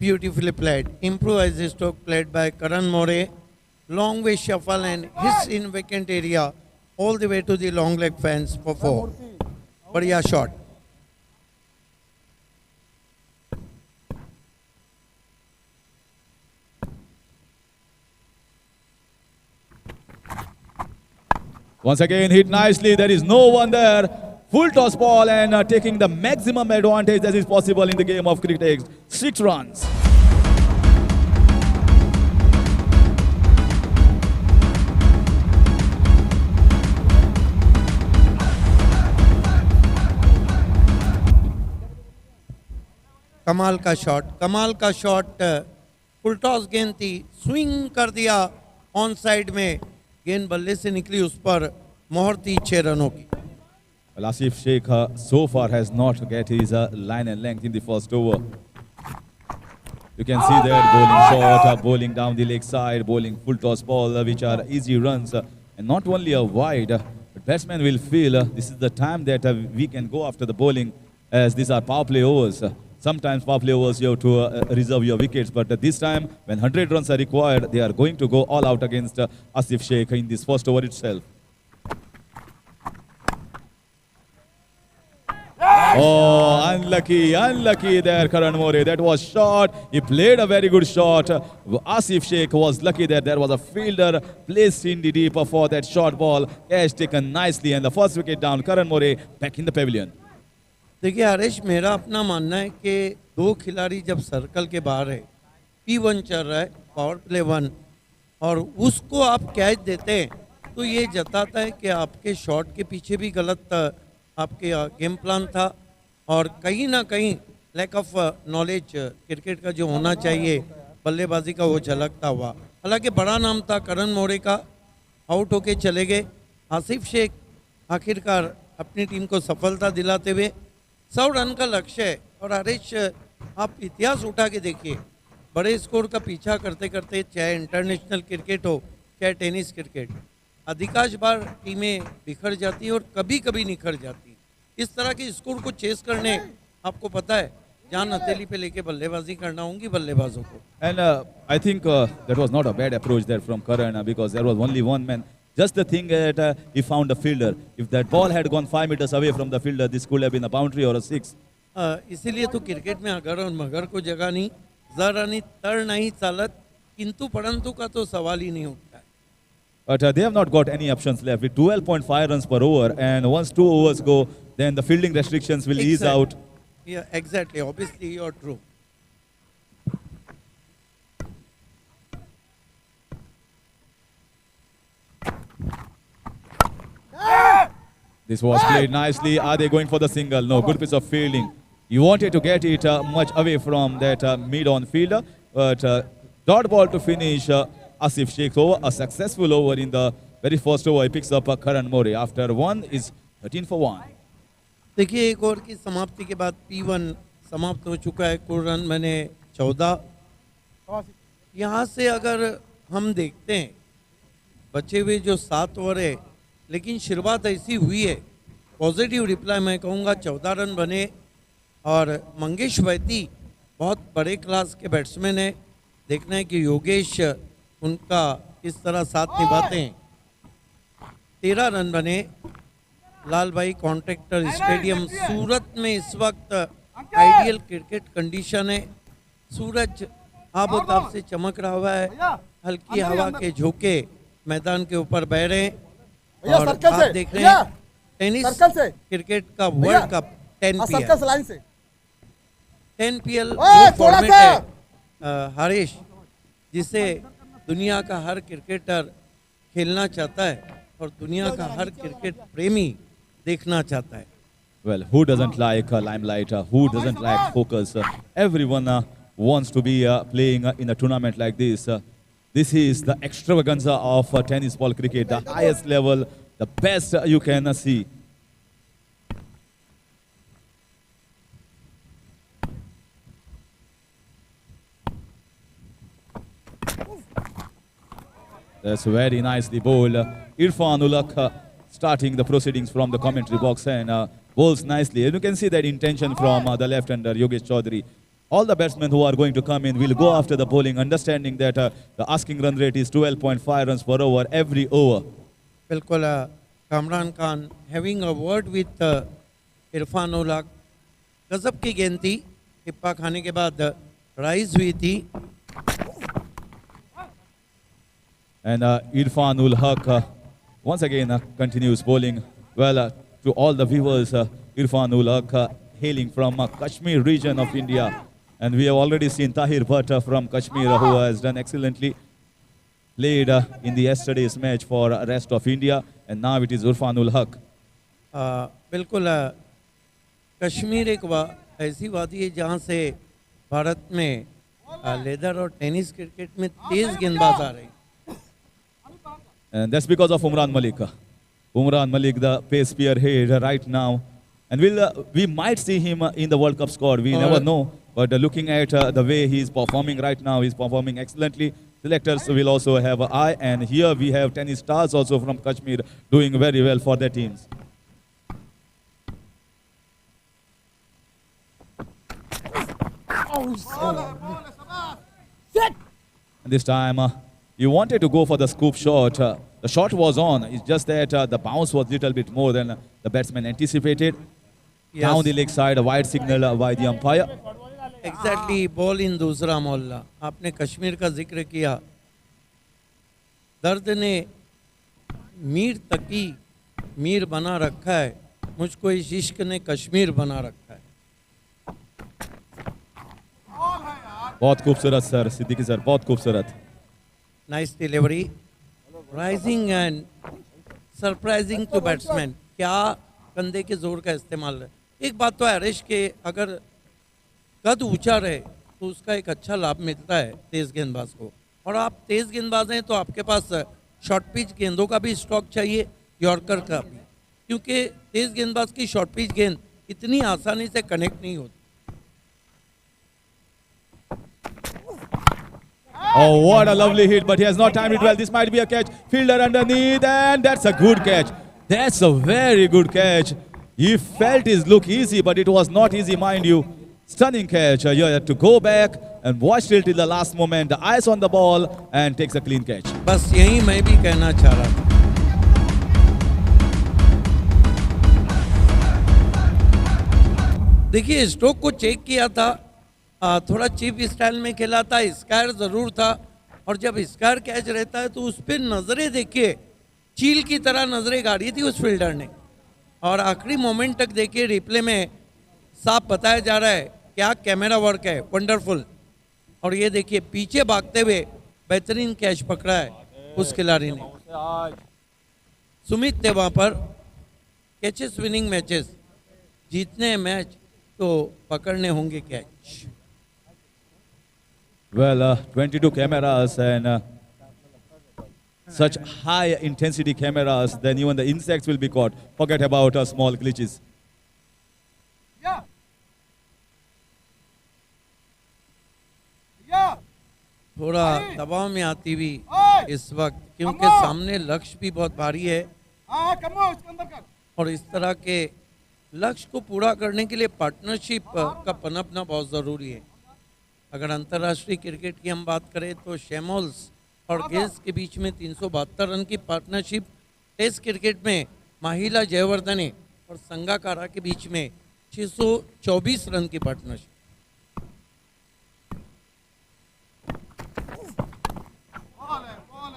Beautifully played. Improvised stroke played by Karan More. Long way shuffle and hits in vacant area all the way to the long leg fence for 4. बढ़िया shot. Once again hit nicely. There is no one there. Full toss ball and taking the maximum advantage that is possible in the game of cricket. 6 runs. कमाल का शॉट, फुल टॉस गेंद थी, स्विंग कर दिया ऑन साइड में, गेंद बल्ले से निकली, उस पर मोहर थी 6 रनों की। Well, Asif Sheikh so far has not get his line and length in the first over. You can see there bowling short, bowling down the leg side, bowling full toss ball, which are easy runs, and not only a wide. But batsman will feel this is the time that we can go after the bowling, as these are power play overs. Sometimes power play overs you have to reserve your wickets, but this time when 100 runs are required, they are going to go all out against Asif Sheikh in this first over itself. Oh, unlucky there, Karan More. That was short. He played a very good shot. Asif Sheikh was lucky that there was a fielder placed in the deep for that short ball. Catch taken nicely, and the first wicket down. Karan More back in the pavilion. देखिए हरीश, मेरा अपना मानना है कि दो खिलाड़ी जब सर्कल के बाहर है, P1 चल रहा है, पावर प्ले 1, और उसको आप कैच देते हैं तो ये जताता है कि आपके शॉट के पीछे भी गलत आपके गेम प्लान था, और कहीं ना कहीं लैक ऑफ नॉलेज क्रिकेट का जो होना चाहिए बल्लेबाजी का वो झलकता हुआ। हालांकि बड़ा नाम था करण मोरे का, आउट होके चले गए। आसिफ शेख आखिरकार अपनी टीम को सफलता दिलाते हुए 100 रन का लक्ष्य है। और हरीश, आप इतिहास उठा के देखिए, बड़े स्कोर का पीछा करते करते चाहे इंटरनेशनल क्रिकेट हो चाहे टेनिस क्रिकेट, अधिकांश बार टीमें बिखर जाती हैं और कभी कभी निखर जाती हैं। इस तरह के स्कोर को चेस करने, आपको पता है, जान हथेली पे लेके बल्लेबाजी करना होंगी बल्लेबाजों को। And I think that was not a bad approach there from Karan because there was only one man. Just the thing that he found a fielder. If that ball had gone 5 meters away from the fielder, this could have been a boundary or a 6. इसीलिए तो क्रिकेट में अगर और मगर को जगह नहीं, जरा नहीं, तर नहीं चालत, किंतु परंतु का तो सवाल ही नहीं उठता है। But they have not got any options left with 12.5 runs per over, and once 2 overs go, then the fielding restrictions will ease out. Yeah, exactly. Obviously, you're true. This was played nicely. Are they going for the single? No, good piece of fielding. You wanted to get it much away from that mid-on fielder, but dot ball to finish Asif Sheikh over. A successful over in the very first over. He picks up Karan More. After one is 13 for 1. देखिए, एक ओवर की समाप्ति के बाद P1 समाप्त हो चुका है। कुल रन मैंने 14। यहाँ से अगर हम देखते हैं बचे हुए जो 7 ओवर है, लेकिन शुरुआत ऐसी हुई है, पॉजिटिव रिप्लाई मैं कहूँगा 14 रन बने। और मंगेश वैती बहुत बड़े क्लास के बैट्समैन है, देखना है कि योगेश उनका किस तरह साथ निभाते हैं। 13 रन बने। लाल भाई कॉन्ट्रैक्टर स्टेडियम सूरत में इस वक्त आइडियल क्रिकेट कंडीशन है। सूरज आबोताब से चमक रहा हुआ है, हल्की हवा के झोंके मैदान के ऊपर बह रहे हैं। और आप देख रहे हैं टेनिस क्रिकेट का वर्ल्ड कप 10 PL वो फॉर्मेट है हरीश, जिसे दुनिया का हर क्रिकेटर खेलना चाहता है और दुनिया का हर क्रिकेट प्रेमी देखना चाहता है। Well, who doesn't like limelight? Who doesn't like focus? Everyone wants to be playing in a tournament like this. This is the extravaganza of tennis ball cricket, the highest level, the best you can see. That's very nicely bowled. Irfan Ulaq starting the proceedings from the commentary box and bowls nicely. And you can see that intention from the left-hander Yogesh Chaudhary. All the batsmen who are going to come in will go after the bowling, understanding that the asking run rate is 12.5 runs per over every over. बिल्कुल, Kamran Khan having a word with Irfan उलग। गजब की गेंद थी, टिप्पा खाने के बाद राइज हुई थी। And Irfan ul Haq once again continues bowling. Well, to all the viewers, Irfan ul Haq hailing from Kashmir region of India. And we have already seen Tahir Bhatt from Kashmir, who has done excellently. Played in the yesterday's match for rest of India. And now it is Irfan ul Haq. बिल्कुल, कश्मीर एक ऐसी वादी है जहाँ से भारत में लेदर और टेनिस क्रिकेट में तेज गेंदबाज आ रहे हैं। And that's because of Umran Malik. Umran Malik, the pace spearhead right now. And we might see him in the World Cup squad. We never know. But looking at the way he's performing right now, he's performing excellently. Selectors will also have an eye. And here we have tennis stars also from Kashmir doing very well for their teams. And this time, you wanted to go for the scoop shot. The shot was on. It's just that the bounce was a little bit more than the batsman anticipated. Down the leg side, a wide signal by the umpire. Exactly ball in दूसरा मोहल्ला. आपने कश्मीर का जिक्र किया. दर्द ने मीर तकी मीर बना रखा है. मुझको इस इश्क ने कश्मीर बना रखा है. बहुत खूबसूरत सर, सिद्दीकी सर, बहुत खूबसूरत. Nice delivery. Rising and surprising to batsman. क्या कंधे के जोर का इस्तेमाल है. एक बात तो है हरीश के अगर कद ऊंचा रहे तो उसका एक अच्छा लाभ मिलता है तेज गेंदबाज को. और आप तेज गेंदबाज हैं तो आपके पास शॉर्ट पिच गेंदों का भी स्टॉक चाहिए, यॉर्कर का भी, क्योंकि तेज गेंदबाज की शॉर्ट पिच गेंद इतनी आसानी से कनेक्ट नहीं होती. Oh, what a lovely hit, but he has not timed it well. This might be a catch. Fielder underneath, and that's a good catch. That's a very good catch. He felt his look easy, but it was not easy, mind you. Stunning catch. You have to go back and watch till the last moment. The eyes on the ball and takes a clean catch. बस यही मैं भी कहना चाह रहा था. देखिए स्ट्रोक को चेक किया था. थोड़ा चीप स्टाइल में खेला था. स्क्वायर ज़रूर था. और जब स्क्वायर कैच रहता है तो उस पर नज़रें देखिए, चील की तरह नज़रें गाड़ी थी उस फील्डर ने. और आखिरी मोमेंट तक देखिए रिप्ले में साफ बताया जा रहा है क्या कैमरा वर्क है, वंडरफुल. और ये देखिए पीछे भागते हुए बेहतरीन कैच पकड़ा है उस खिलाड़ी ने. सुमित थे वहाँ पर. कैचेस विनिंग मैचेस, जीतने मैच तो पकड़ने होंगे catch. Well, 22 cameras and such high intensity cameras, then even the insects will be caught. Forget about small glitches. थोड़ा दबाव में आती हुई इस वक्त, क्योंकि सामने लक्ष्य भी बहुत भारी है. और इस तरह के लक्ष्य को पूरा करने के लिए पार्टनरशिप का पनपना बहुत ज़रूरी है. अगर अंतर्राष्ट्रीय क्रिकेट की हम बात करें तो शेमोल्स और गेल्स के बीच में 372 रन की पार्टनरशिप. टेस्ट क्रिकेट में माहिला जयवर्धने और संगाकारा के बीच में 624 रन की partnership.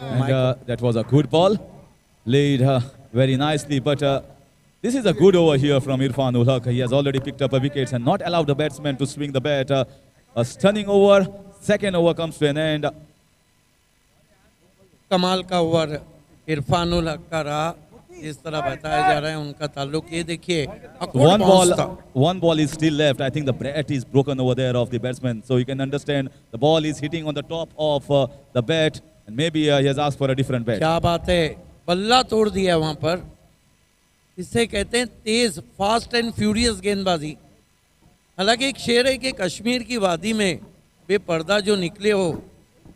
And that was a good ball, laid very nicely. But this is a good over here from Irfan ul Haq. He has already picked up a wicket and not allowed the batsman to swing the bat. A stunning over. Second over comes to an end. कमाल का ओवर इरफान उल हक का रहा. इस तरह बताया जा रहा है उनका ताल्लुक. ये देखिए one ball is still left. I think the bat is broken over there of the batsman. So you can understand the ball is hitting on the top of the bat. And maybe he has asked for a different bat. क्या बात है, बल्ला तोड़ दिया वहां पर. इसे कहते हैं तेज, फास्ट एंड फ्यूरियस गेंदबाजी. हालांकि एक शेर है कि कश्मीर की वादी में बेपर्दा जो निकले हो,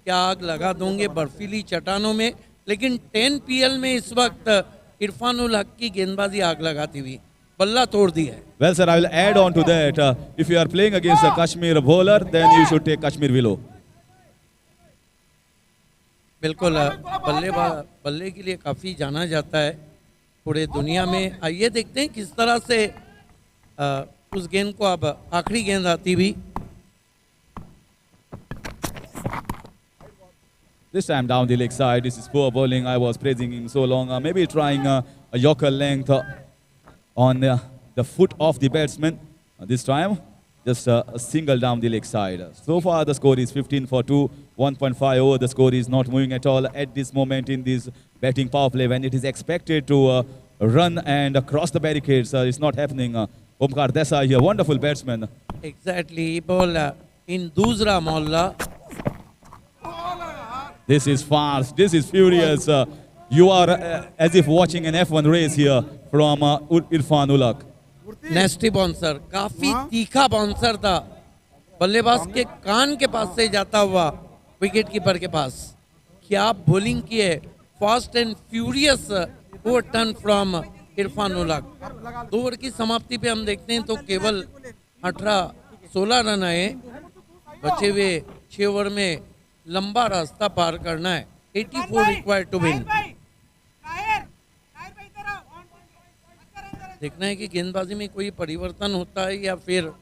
क्या आग लगा दोगे बर्फीली चट्टानों में. लेकिन 10 PL में इस वक्त इरफान उल हक की गेंदबाजी आग लगाती हुई बल्ला तोड़ दी है. Well, sir, I will add on to that. If you are playing against a Kashmir bowler, then you should take Kashmir willow. बिल्कुल बल्ले के लिए काफ़ी जाना जाता है पूरे दुनिया में. आइए देखते हैं किस तरह से उस गेंद को अब आखिरी गेंद आती हुई. This time down the leg side. This is poor bowling. I was praising him so long. Maybe trying a Yorker length on the foot of the batsman. This time, just a single down the leg side. So far, the score is 15 for 2, 1.5 over. The score is not moving at all at this moment in this batting power play when it is expected to run and cross the barricades. It's not happening. Omkar Desai here, wonderful batsman. Exactly, ball in दूसरा मोहल्ला. This is fast. This is furious. You are as if watching an F1 race here from Irfan Ulaq. नेस्टी bouncer, काफी तीखा बाउंसर था, बल्लेबाज के कान के पास से जाता हुआ विकेट कीपर के पास। क्या बॉलिंग की है, fast and furious overturn from Irfan उलग। 2 ओवर की समाप्ति पे हम देखते हैं तो केवल 18-16 रन आए, बचे हुए 6 ओवर में लंबा रास्ता पार करना है। 84 रिक्वायर्ड टू विन। देखना है कि गेंदबाजी में कोई परिवर्तन होता है या फिर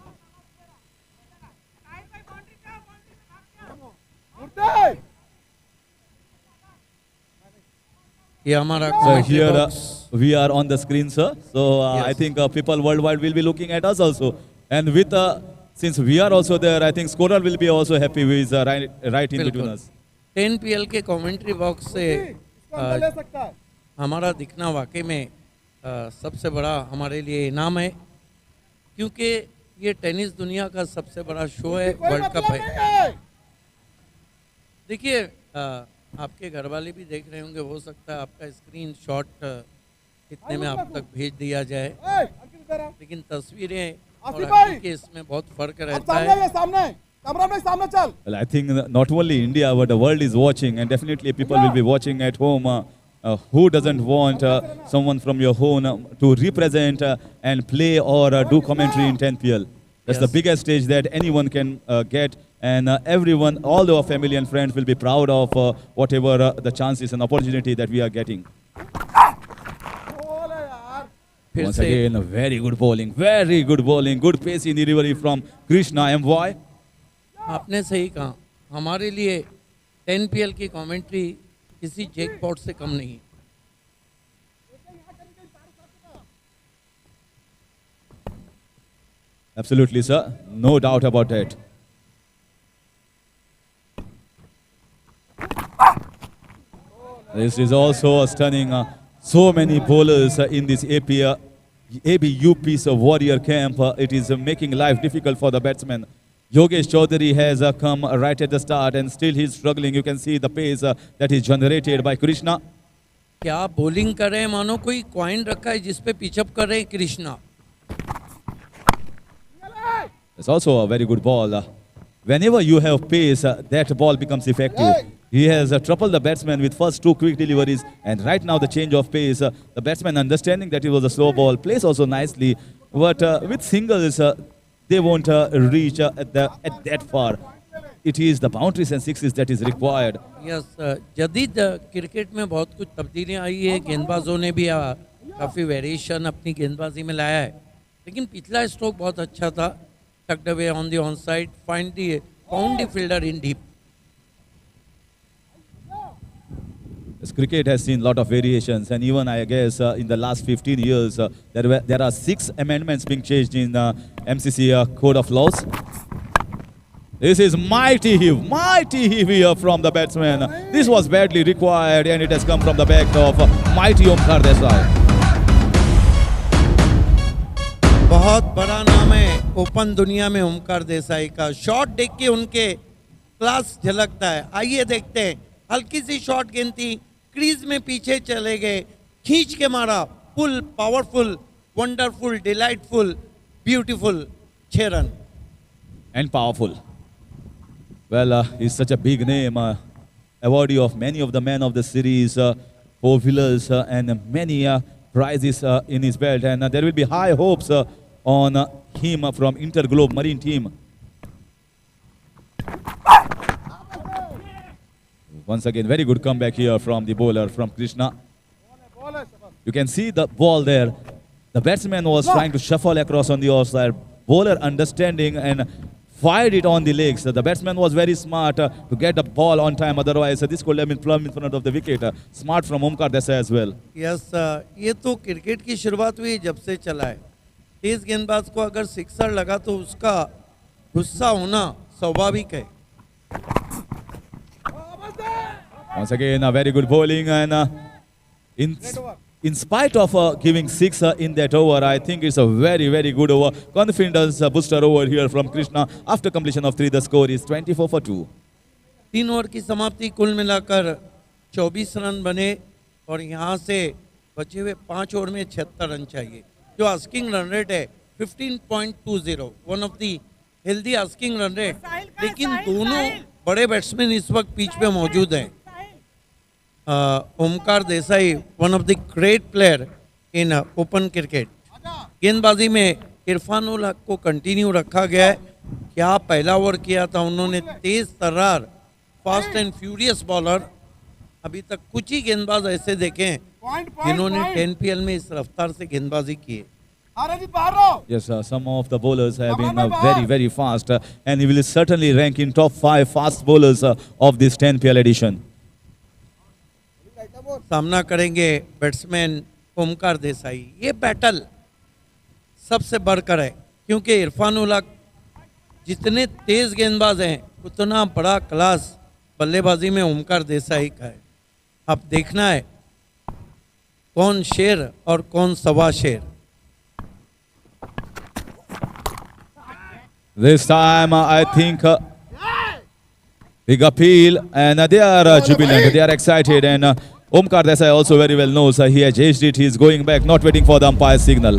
ये हमारा So commentary here box। we are on the screen, sir. So I Yes. think people worldwide will be looking at us also. And with since we are also there, I think scorer will be also happy with right in between बिल्कुल। us. 10 PL के कमेंट्री बॉक्स से हमारा दिखना वाकई में सबसे बड़ा हमारे लिए इनाम है, क्योंकि ये टेनिस दुनिया का सबसे बड़ा शो है, वर्ल्ड कप है। देखिए आपके घर वाले भी देख रहे होंगे, हो सकता है आपका स्क्रीन शॉट कितने में आप तक भेज दिया जाए, लेकिन तस्वीरें और हकीकी इसमें बहुत फर्क रहता है। Well, I think not only India, but the world is watching, and definitely people will be watching at home. Who doesn't want someone from your home to represent and play or do commentary in 10 PL? That's the Yes. biggest stage that anyone can get, and everyone, all our family and friends will be proud of whatever the chances and opportunity that we are getting. फिर Once से again, very good bowling, good pacey delivery from Krishna MY. आपने सही कहा, हमारे लिए 10 PL की कमेंट्री किसी जैकपॉट से कम नहीं। Absolutely, sir. No doubt about that. This is also a stunning. So many bowlers in this ABU piece of Warrior camp. It is making life difficult for the batsmen. Yogesh Chaudhary has come right at the start, and still he's struggling. You can see the pace that is generated by Krishna. क्या बॉलिंग कर रहे हैं, मानो कोई कॉइन रखा है जिस पे पिचअप कर रहे हैं Krishna. It's also a very good ball. Whenever you have pace, that ball becomes effective. He has troubled the batsman with first 2 quick deliveries, and right now the change of pace. The batsman understanding that it was a slow ball, plays also nicely, but with singles, they won't reach at that far. It is the boundaries and sixes that is required. Yes, जदीद क्रिकेट में बहुत कुछ तब्दीलियां आई है, गेंदबाजों ने भी काफ़ी वेरिएशन अपनी गेंदबाजी में लाया है, लेकिन पिछला स्ट्रोक बहुत अच्छा था। Tucked away on the on side, found the fielder in deep. This cricket has seen a lot of variations, and even I guess in the last 15 years, there are 6 amendments being changed in MCC Code of Laws. This is mighty heave here from the batsman. This was badly required, and it has come from the back of mighty Omkar Desai. बहुत बड़ा नाम है ओपन दुनिया में ओमकार देसाई का। शॉट देख के उनके क्लास झलकता है। आइए देखते हैं, हल्की सी शॉट गेंद थी, क्रीज में पीछे चले गए, खींच के मारा, full powerful, wonderful, delightful, beautiful 6 run. And powerful. Well, he's such a big name, awardee of many of the men of the series, 4 wheelers, and many prizes in his belt. And there will be high hopes on him from Interglobe Marine team. Once again, very good comeback here from the bowler, from Krishna. You can see the ball there. The batsman was trying to shuffle across on the offside. Bowler understanding and fired it on the legs. The batsman was very smart to get the ball on time. Otherwise, this could have been plumb in front of the wicket. Smart from Omkar Desai as well. Yes, ये तो क्रिकेट की शुरुआत हुई जब से चला है। तेज गेंदबाज को अगर सिक्सर लगा तो उसका गुस्सा होना स्वाभाविक है। Once again, a very good bowling, and in spite of giving 6 in that over, I think it's a very, very good over. Confidence booster over here from Krishna. After completion of 3, the score is 24 for 2. 3 over की समाप्ति, कुल मिलाकर 24 रन बने और यहाँ से बचे हुए 5 ओवर में 76 रन चाहिए, जो आस्किंग रन रेट है 15.20, one of the healthy asking run rate. लेकिन दोनों बड़े बैट्समैन इस वक्त पिच पे मौजूद हैं। Omkar Desai, one of the great player in open cricket. गेंदबाजी में इरफान उल हक को कंटिन्यू रखा गया है। क्या पहला ओवर किया था उन्होंने, तेज तर्रार, फास्ट एंड फ्यूरियस बॉलर। अभी तक कुछ ही गेंदबाज ऐसे देखे हैं जिन्होंने 10 PL में इस रफ्तार से गेंदबाजी की है। Yes, some of the bowlers have been very, very fast, and he will certainly rank in top 5 fast bowlers of this 10 PL edition. सामना करेंगे बैट्समैन ओमकार देसाई। ये बैटल सबसे बढ़कर है क्योंकि इरफान उल हक जितने तेज गेंदबाज हैं उतना बड़ा क्लास बल्लेबाजी में ओमकार देसाई का है। अब देखना है कौन शेर और कौन सवा शेर। This time, I think big appeal, and they are jubilant, they are excited, and Omkar Desai also very well knows he has aged it. He is going back, not waiting for the umpire signal.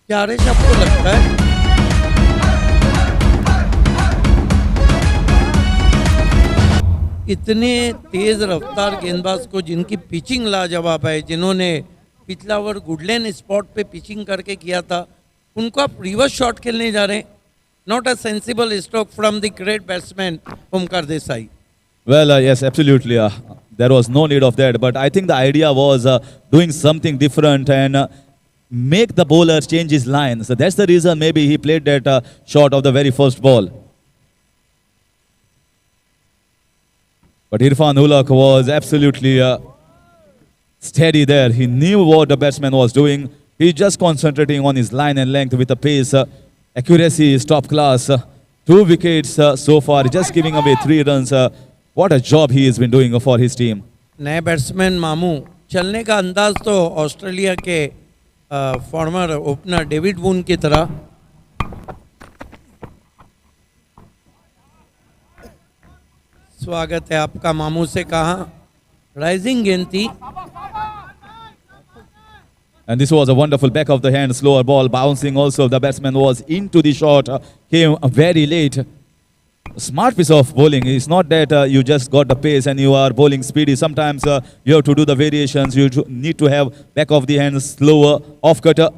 क्या हरीश आपको लगता है इतने तेज रफ्तार गेंदबाज को जिनकी पिचिंग लाजवाब है, जिन्होंने पिछला ओवर गुडलैंड स्पॉट पे पिचिंग करके किया था, उनको आप रिवर्स शॉट खेलने जा रहे हैं? Not a sensible stroke from the great batsman Omkar Desai. Well, yes, absolutely. There was no need of that, but I think the idea was doing something different and make the bowler change his line. So that's the reason maybe he played that shot of the very first ball. But Irfan ul Haq was absolutely steady there. He knew what the batsman was doing. He's just concentrating on his line and length with the pace. Accuracy is top class. 2 wickets so far, just giving away 3 runs. What a job he has been doing for his team. नए बैट्समैन मामू, चलने का अंदाज तो ऑस्ट्रेलिया के फॉर्मर ओपनर डेविड वून की तरह। स्वागत है आपका मामू से कहा। राइजिंग गेंद थी। And this was a wonderful back of the hand, slower ball, bouncing also. The batsman was into the shot, came very late. Smart piece of bowling. It's not that you just got the pace and you are bowling speedy. Sometimes you have to do the variations. You need to have back of the hand, slower, off cutter.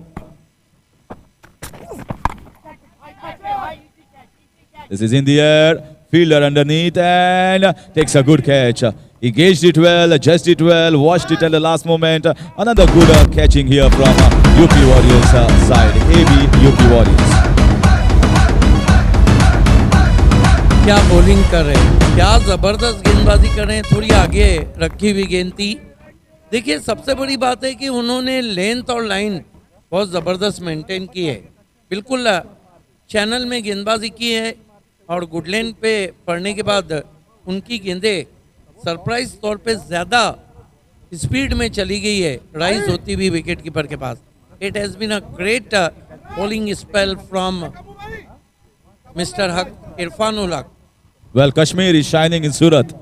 This is in the air. Fielder underneath and takes a good catch. He gauged it well, adjusted it well, watched it at the last moment. Another good catching here from UP Warriors side. AB UP Warriors. क्या बॉलिंग कर रहे हैं, क्या ज़बरदस्त गेंदबाजी कर रहे हैं। थोड़ी आगे रखी हुई गेंद थी। देखिए सबसे बड़ी बात है कि उन्होंने लेंथ और लाइन बहुत ज़बरदस्त मेंटेन की है। बिल्कुल चैनल में गेंदबाजी की है और गुडलैंड पे पड़ने के बाद उनकी गेंदें सरप्राइज तौर पे ज़्यादा स्पीड में चली गई है, राइज होती हुई विकेट कीपर के पास। It has been a great bowling spell from mister Haq, Irfan ul Haq. Well, Kashmir is shining in Surat.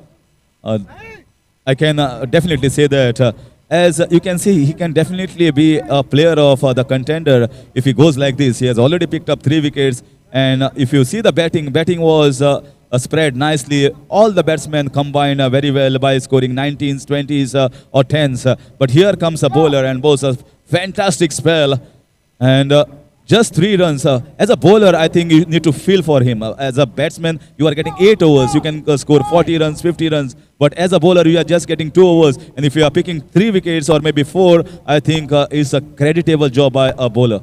I can definitely say that. As you can see, he can definitely be a player of the contender if he goes like this. He has already picked up 3 wickets. And if you see the batting was spread nicely. All the batsmen combined very well by scoring 19s, 20s or 10s. But here comes a bowler and bowls a fantastic spell. And just 3 runs. As a bowler, I think you need to feel for him. As a batsman, you are getting 8 overs. You can score 40 runs, 50 runs. But as a bowler, you are just getting 2 overs. And if you are picking 3 wickets or maybe 4, I think it's a creditable job by a bowler.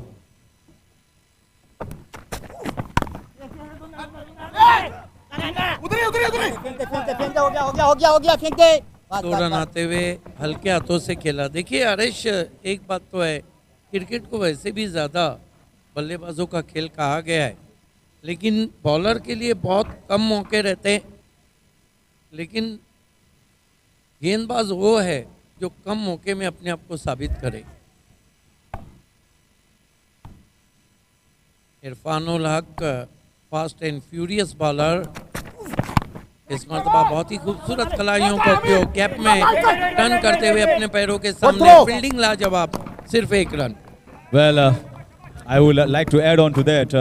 दो रन आते हुए हल्के हाथों से खेला। देखिए हरीश, एक बात तो है, क्रिकेट को वैसे भी ज़्यादा बल्लेबाजों का खेल कहा गया है, लेकिन बॉलर के लिए बहुत कम मौके रहते हैं। लेकिन गेंदबाज वो है जो कम मौके में अपने आप को साबित करे। Irfan ul Haq, fast and furious bowler. इस मरतबा बहुत ही खूबसूरत खिलाड़ियों का उपयोग, कैप में टर्न करते हुए अपने पैरों के सामने, फील्डिंग लाजवाब, सिर्फ 1 run. Well, I would like to add on to that.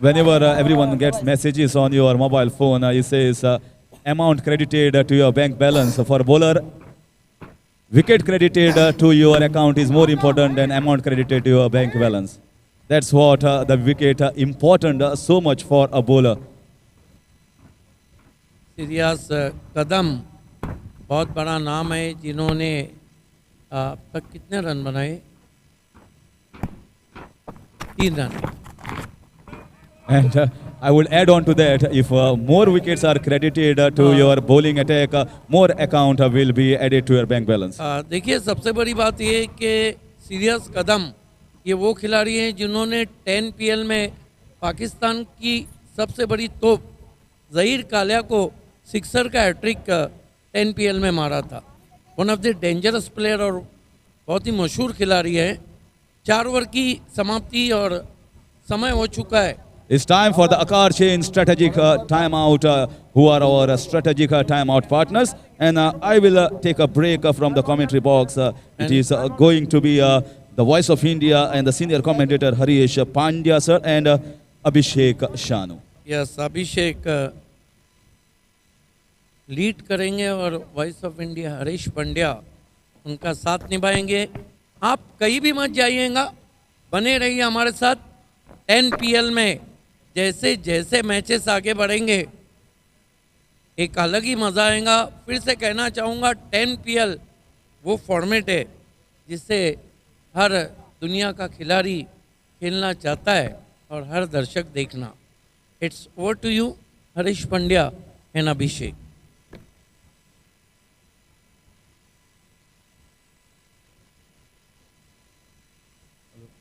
Whenever everyone gets messages on your mobile phone, it says amount credited to your bank balance. For bowler, wicket credited to your account is more important than amount credited to your bank balance. That's what the wicket important so much for a bowler. Serious कदम बहुत बड़ा नाम है, जिन्होंने अब तक कितने रन बनाए? 3 run. And I would add on to that, if more wickets are credited to your bowling attack, more account will be added to your bank balance. देखिए, सबसे बड़ी बात ये है कि सीरियस कदम ये वो खिलाड़ी हैं जिन्होंने 10 PL में पाकिस्तान की सबसे बड़ी तोप ज़हीर कालिया को सिक्सर का हैट्रिक 10 PL में मारा था। One of the dangerous player और बहुत ही मशहूर खिलाड़ी है। 4 ओवर की समाप्ति और समय हो चुका है। It's time for the Akar Chain strategic timeout, who are our strategic timeout partners. And I will take a break from the commentary box. It is going to be the Voice of India and the senior commentator Harish Pandya sir and Abhishek Shanu. Yes, Abhishek lead करेंगे और voice of India Harish Pandya उनका साथ निभाएंगे। आप कहीं भी मत जाइएगा, बने रहिए हमारे साथ। 10 PL में जैसे जैसे मैचेस आगे बढ़ेंगे एक अलग ही मज़ा आएगा। फिर से कहना चाहूँगा, 10 PL वो फॉर्मेट है जिससे हर दुनिया का खिलाड़ी खेलना चाहता है और हर दर्शक देखना। It's over to you Harish Pandya and Abhishek.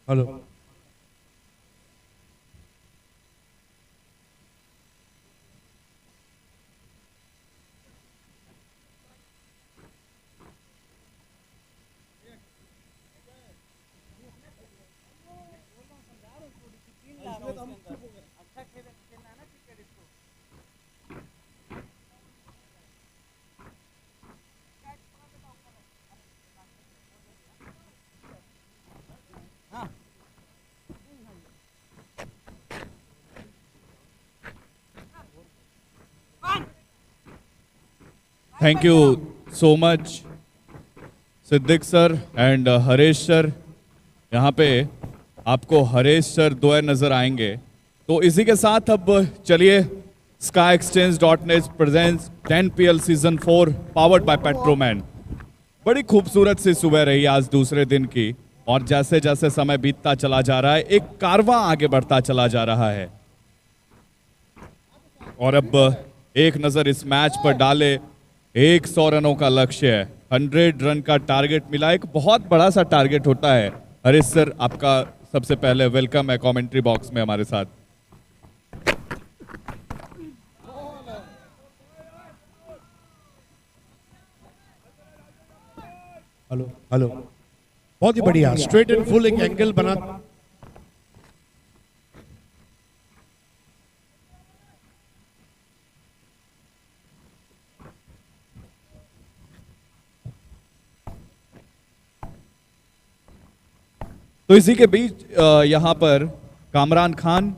Hello. Thank you so much, Siddiq sir and Haresh sir. यहाँ पे आपको हरेश सर दो नज़र आएंगे। तो इसी के साथ अब चलिए, skyexchange.net presents 10 PL season 4 powered by Petroman. बड़ी खूबसूरत सी सुबह रही आज दूसरे दिन की, और जैसे जैसे समय बीतता चला जा रहा है एक कारवां आगे बढ़ता चला जा रहा है। और अब एक नज़र इस मैच पर डाले, 100 रनों का लक्ष्य है, 100 रन का टारगेट मिला। एक बहुत बड़ा सा टारगेट होता है। हरीश सर, आपका सबसे पहले वेलकम है कमेंट्री बॉक्स में हमारे साथ। हेलो हेलो, बहुत ही बढ़िया स्ट्रेट एंड फुल एक एंगल बना। तो इसी के बीच यहाँ पर कामरान खान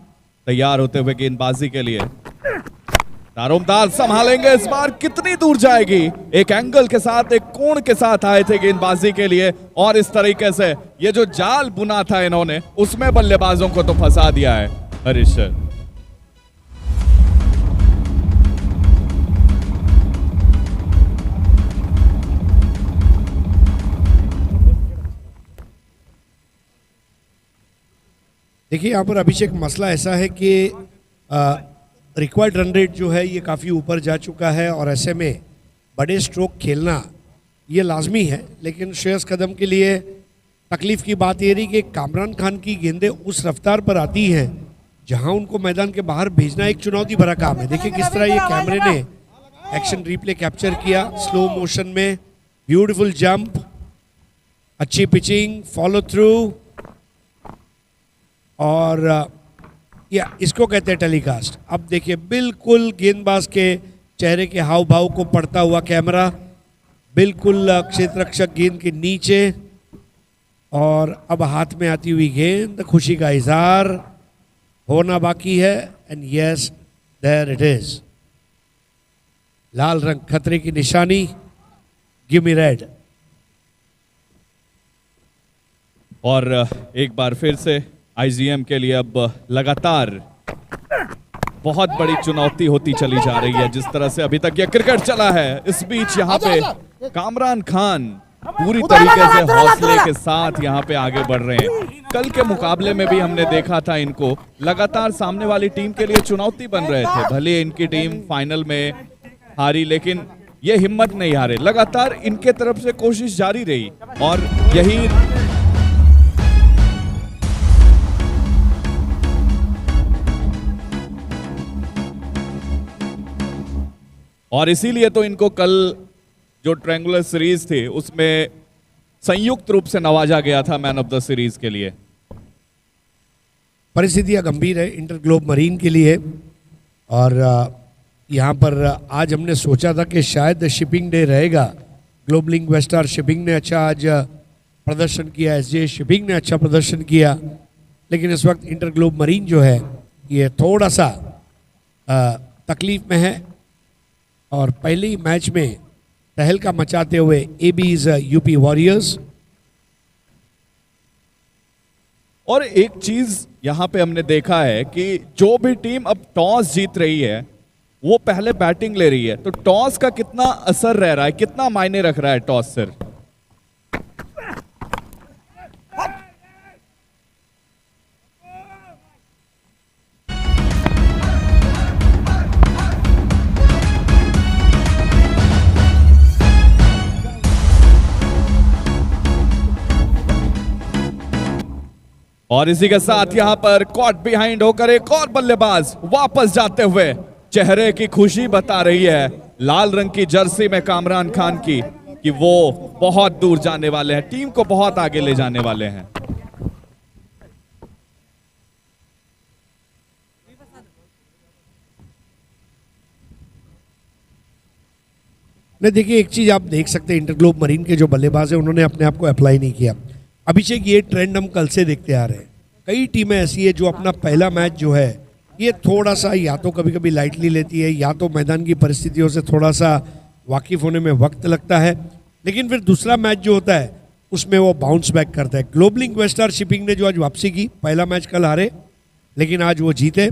तैयार होते हुए गेंदबाजी के लिए। दारोमदार संभालेंगे, इस बार कितनी दूर जाएगी। एक एंगल के साथ, एक कोण के साथ आए थे गेंदबाजी के लिए, और इस तरीके से ये जो जाल बुना था इन्होंने, उसमें बल्लेबाजों को तो फंसा दिया है हरीश सर। देखिए, यहाँ पर अभिषेक मसला ऐसा है कि रिक्वायर्ड रन रेट जो है ये काफ़ी ऊपर जा चुका है, और ऐसे में बड़े स्ट्रोक खेलना ये लाजमी है। लेकिन श्रेयस कदम के लिए तकलीफ की बात ये रही कि कामरान खान की गेंदें उस रफ्तार पर आती हैं जहां उनको मैदान के बाहर भेजना एक चुनौती भरा काम है। देखिए किस तरह ये कैमरे ने एक्शन रिप्ले कैप्चर किया स्लो मोशन में। ब्यूटीफुल जंप, अच्छी पिचिंग, फॉलो थ्रू, और या इसको कहते हैं टेलीकास्ट। अब देखिए बिल्कुल गेंदबाज के चेहरे के हाव भाव को पढ़ता हुआ कैमरा, बिल्कुल क्षेत्ररक्षक गेंद के नीचे, और अब हाथ में आती हुई गेंद, खुशी का इजहार होना बाकी है, and yes there it is. लाल रंग खतरे की निशानी, गिव मी रेड। और एक बार फिर से आईजीएम के लिए अब लगातार बहुत बड़ी चुनौती होती चली जा रही है, जिस तरह से अभी तक ये क्रिकेट चला है। इस बीच यहाँ पे कामरान खान पूरी तरीके से हौसले के साथ यहाँ पे आगे बढ़ रहे हैं। कल के मुकाबले में भी हमने देखा था इनको लगातार सामने वाली टीम के लिए चुनौती बन रहे थे। भले इनकी टीम फाइनल में हारी, लेकिन ये हिम्मत नहीं हारे, लगातार इनके तरफ से कोशिश जारी रही। और यही और इसीलिए तो इनको कल जो ट्रायंगुलर सीरीज थी उसमें संयुक्त रूप से नवाजा गया था मैन ऑफ द सीरीज के लिए। परिस्थितियां गंभीर है इंटर ग्लोब मरीन के लिए, और यहाँ पर आज हमने सोचा था कि शायद शिपिंग डे रहेगा। ग्लोब लिंक वेस्टार शिपिंग ने अच्छा आज प्रदर्शन किया, एसजे शिपिंग ने अच्छा प्रदर्शन किया, लेकिन इस वक्त इंटर ग्लोब मरीन जो है ये थोड़ा सा तकलीफ में है, और पहले ही मैच में तहलका मचाते हुए एबीज यूपी वॉरियर्स। और एक चीज यहां पे हमने देखा है कि जो भी टीम अब टॉस जीत रही है वो पहले बैटिंग ले रही है, तो टॉस का कितना असर रह रहा है, कितना मायने रख रहा है टॉस सर? और इसी के साथ यहां पर कॉट बिहाइंड होकर एक और बल्लेबाज वापस जाते हुए चेहरे की खुशी बता रही है लाल रंग की जर्सी में कामरान खान की कि वो बहुत दूर जाने वाले हैं, टीम को बहुत आगे ले जाने वाले हैं। नहीं, देखिए एक चीज आप देख सकते हैं, इंटर ग्लोब मरीन के जो बल्लेबाज हैं उन्होंने अपने आप को अप्लाई नहीं किया। अभिषेक, ये ट्रेंड हम कल से देखते आ रहे हैं। कई टीमें ऐसी है जो अपना पहला मैच जो है ये थोड़ा सा या तो कभी कभी लाइटली लेती है, या तो मैदान की परिस्थितियों से थोड़ा सा वाकिफ होने में वक्त लगता है, लेकिन फिर दूसरा मैच जो होता है उसमें वो बाउंस बैक करता है। ग्लोब लिंक वेस्टार शिपिंग ने जो आज वापसी की, पहला मैच कल हारे लेकिन आज वो जीते।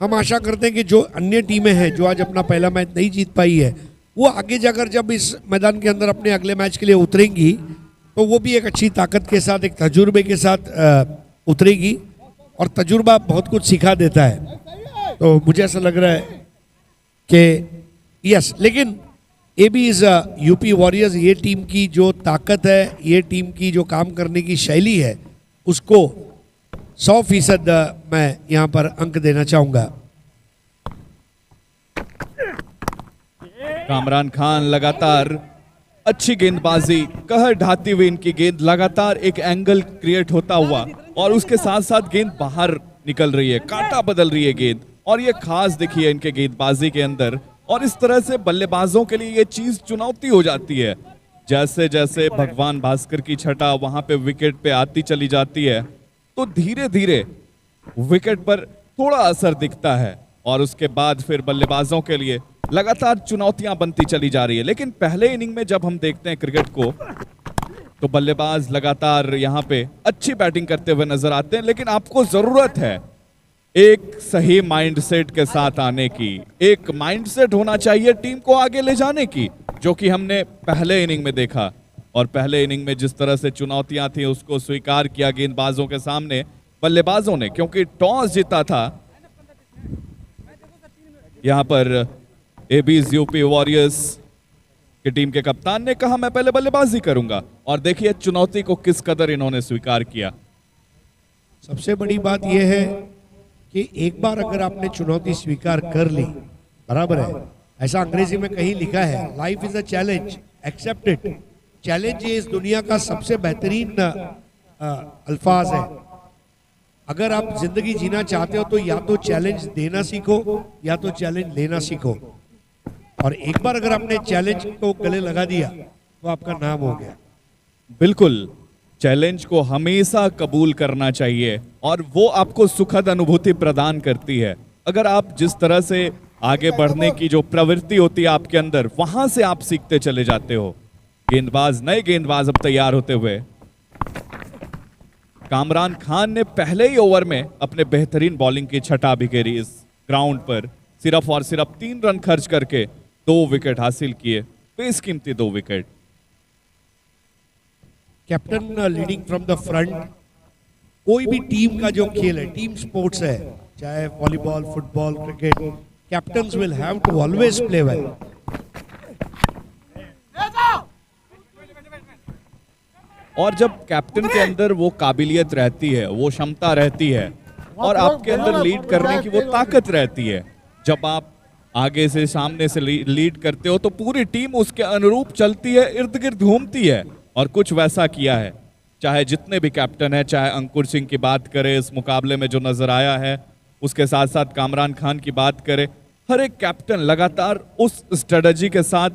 हम आशा करते हैं कि जो अन्य टीमें हैं जो आज अपना पहला मैच नहीं जीत पाई है, वो आगे जाकर जब इस मैदान के अंदर अपने अगले मैच के लिए उतरेंगी तो वो भी एक अच्छी ताकत के साथ, एक तजुर्बे के साथ उतरेगी, और तजुर्बा बहुत कुछ सिखा देता है। तो मुझे ऐसा लग रहा है कि यस, लेकिन एबीज यूपी वॉरियर्स, ये टीम की जो ताकत है, ये टीम की जो काम करने की शैली है, उसको 100% मैं यहाँ पर अंक देना चाहूँगा। कामरान खान लगातार अच्छी गेंदबाजी, कहर ढाती हुई इनकी गेंद, लगातार एक एंगल क्रिएट होता हुआ, और उसके साथ साथ गेंद बाहर निकल रही है, कांटा बदल रही है गेंद, और ये खास दिखी है इनके गेंदबाजी के अंदर। और इस तरह से बल्लेबाजों के लिए ये चीज चुनौती हो जाती है। जैसे जैसे भगवान भास्कर की छटा वहां पे विकेट पे आती चली जाती है, तो धीरे धीरे विकेट पर थोड़ा असर दिखता है, और उसके बाद फिर बल्लेबाजों के लिए लगातार चुनौतियां बनती चली जा रही है। लेकिन पहले इनिंग में जब हम देखते हैं क्रिकेट को, तो बल्लेबाज लगातार यहां पे अच्छी बैटिंग करते हुए नजर आते हैं, लेकिन आपको जरूरत है एक सही माइंडसेट के साथ आने की। एक माइंडसेट होना चाहिए टीम को आगे ले जाने की, जो कि हमने पहले इनिंग में देखा। और पहले इनिंग में जिस तरह से चुनौतियां थी उसको स्वीकार किया गेंदबाजों के सामने बल्लेबाजों ने, क्योंकि टॉस जीता था। यहां पर एबीज यूपी वॉरियर्स की टीम के कप्तान ने कहा मैं पहले बल्लेबाजी करूंगा, और देखिए चुनौती को किस कदर इन्होंने स्वीकार किया। सबसे बड़ी बात यह है कि एक बार अगर आपने चुनौती स्वीकार कर ली, बराबर है, ऐसा अंग्रेजी में कहीं लिखा है, life is a challenge, accept it. Challenge ये इस दुनिया का सबसे बेहतरीन अल्फाज है। अगर आप जिंदगी जीना चाहते हो तो या तो चैलेंज देना सीखो या तो चैलेंज लेना सीखो। और एक बार अगर आपने चैलेंज को गले लगा दिया तो आपका नाम हो गया। बिल्कुल, चैलेंज को हमेशा कबूल करना चाहिए और वो आपको सुखद अनुभूति प्रदान करती है। अगर आप जिस तरह से आगे बढ़ने की जो प्रवृत्ति होती है आपके अंदर, वहां से आप सीखते चले जाते हो। गेंदबाज, नए गेंदबाज अब तैयार होते हुए। कामरान खान ने पहले ही ओवर में अपने बेहतरीन बॉलिंग की छटा बिखेरी इस ग्राउंड पर, सिर्फ और सिर्फ 3 रन खर्च करके 2 विकेट हासिल किए, बेशकीमती 2 wicket. Captain leading from the front. कोई भी टीम का जो खेल है, टीम स्पोर्ट्स है, चाहे volleyball, football, cricket, captains will have to always play well. और जब कैप्टन के अंदर वो काबिलियत रहती है, वो क्षमता रहती है और आपके अंदर लीड करने की वो ताकत रहती है, जब आप आगे से सामने से लीड करते हो तो पूरी टीम उसके अनुरूप चलती है, इर्द गिर्द घूमती है। और कुछ वैसा किया है, चाहे जितने भी कैप्टन है, चाहे अंकुर सिंह की बात करें इस मुकाबले में जो नजर आया है, उसके साथ साथ कामरान खान की बात करें, हर एक कैप्टन लगातार उस स्ट्रेटजी के साथ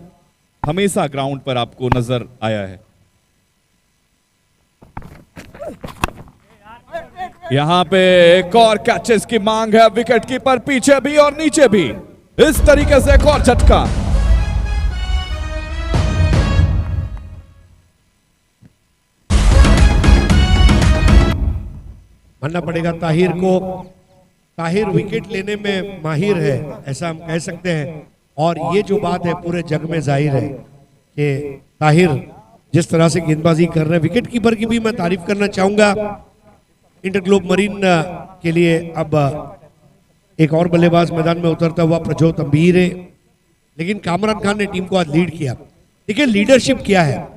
हमेशा ग्राउंड पर आपको नजर आया है। यहां पे एक और कैचेस की मांग है, विकेट कीपर पीछे भी और नीचे भी, इस तरीके से एक और झटका। मानना पड़ेगा ताहिर को, ताहिर विकेट लेने में माहिर है, ऐसा हम कह सकते हैं। और ये जो बात है पूरे जग में जाहिर है कि ताहिर जिस तरह से गेंदबाजी कर रहे हैं, विकेट कीपर की भी मैं तारीफ करना चाहूंगा। इंटरग्लोब मरीन के लिए अब एक और बल्लेबाज मैदान में उतरता हुआ प्रजोत अंबीर है, लेकिन कामरान खान ने टीम को आज लीड किया। देखिए लीडरशिप क्या है,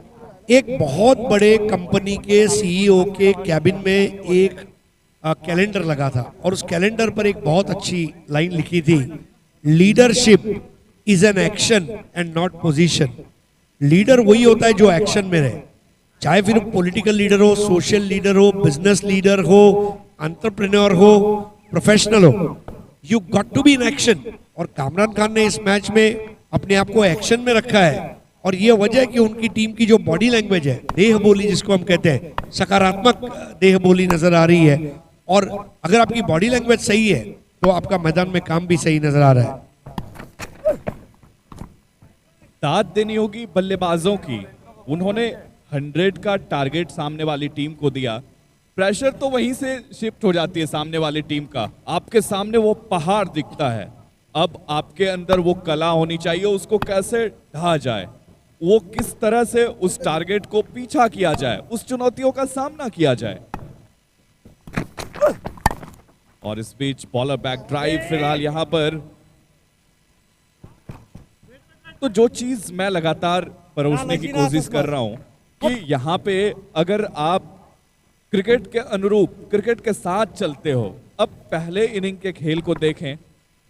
एक बहुत बड़े कंपनी के सीईओ के कैबिन में एक कैलेंडर लगा था और उस कैलेंडर पर एक बहुत अच्छी लाइन लिखी थी, leadership is an action and not position. Leader वही होता है जो एक्शन में रहे, चाहे फिर पॉलिटिकल लीडर हो, सोशल लीडर हो, बिजनेस लीडर हो, एंटरप्रेन्योर हो, प्रोफेशनल हो, you got to be in action. और कामरान खान ने इस मैच में अपने आप को एक्शन में रखा है और ये वजह है कि उनकी टीम की जो बॉडी लैंग्वेज है, देह बोली जिसको हम कहते हैं, सकारात्मक देह बोली नजर आ रही है। और अगर आपकी बॉडी लैंग्वेज सही है तो आपका मैदान में काम भी सही नजर आ रहा है। दाद देनी होगी बल्लेबाजों की, उन्होंने 100 का टारगेट सामने वाली टीम को दिया, प्रेशर तो वहीं से शिफ्ट हो जाती है सामने वाली टीम का, आपके सामने वो पहाड़ दिखता है। अब आपके अंदर वो कला होनी चाहिए, उसको कैसे ढहा जाए, वो किस तरह से उस टारगेट को पीछा किया जाए, उस चुनौतियों का सामना किया जाए। और इस बीच बॉलर बैक ड्राइव फिलहाल यहां पर। तो जो चीज मैं लगातार परोसने की कोशिश कर रहा हूं कि यहां पे अगर आप क्रिकेट के अनुरूप, क्रिकेट के साथ चलते हो, अब पहले इनिंग के खेल को देखें,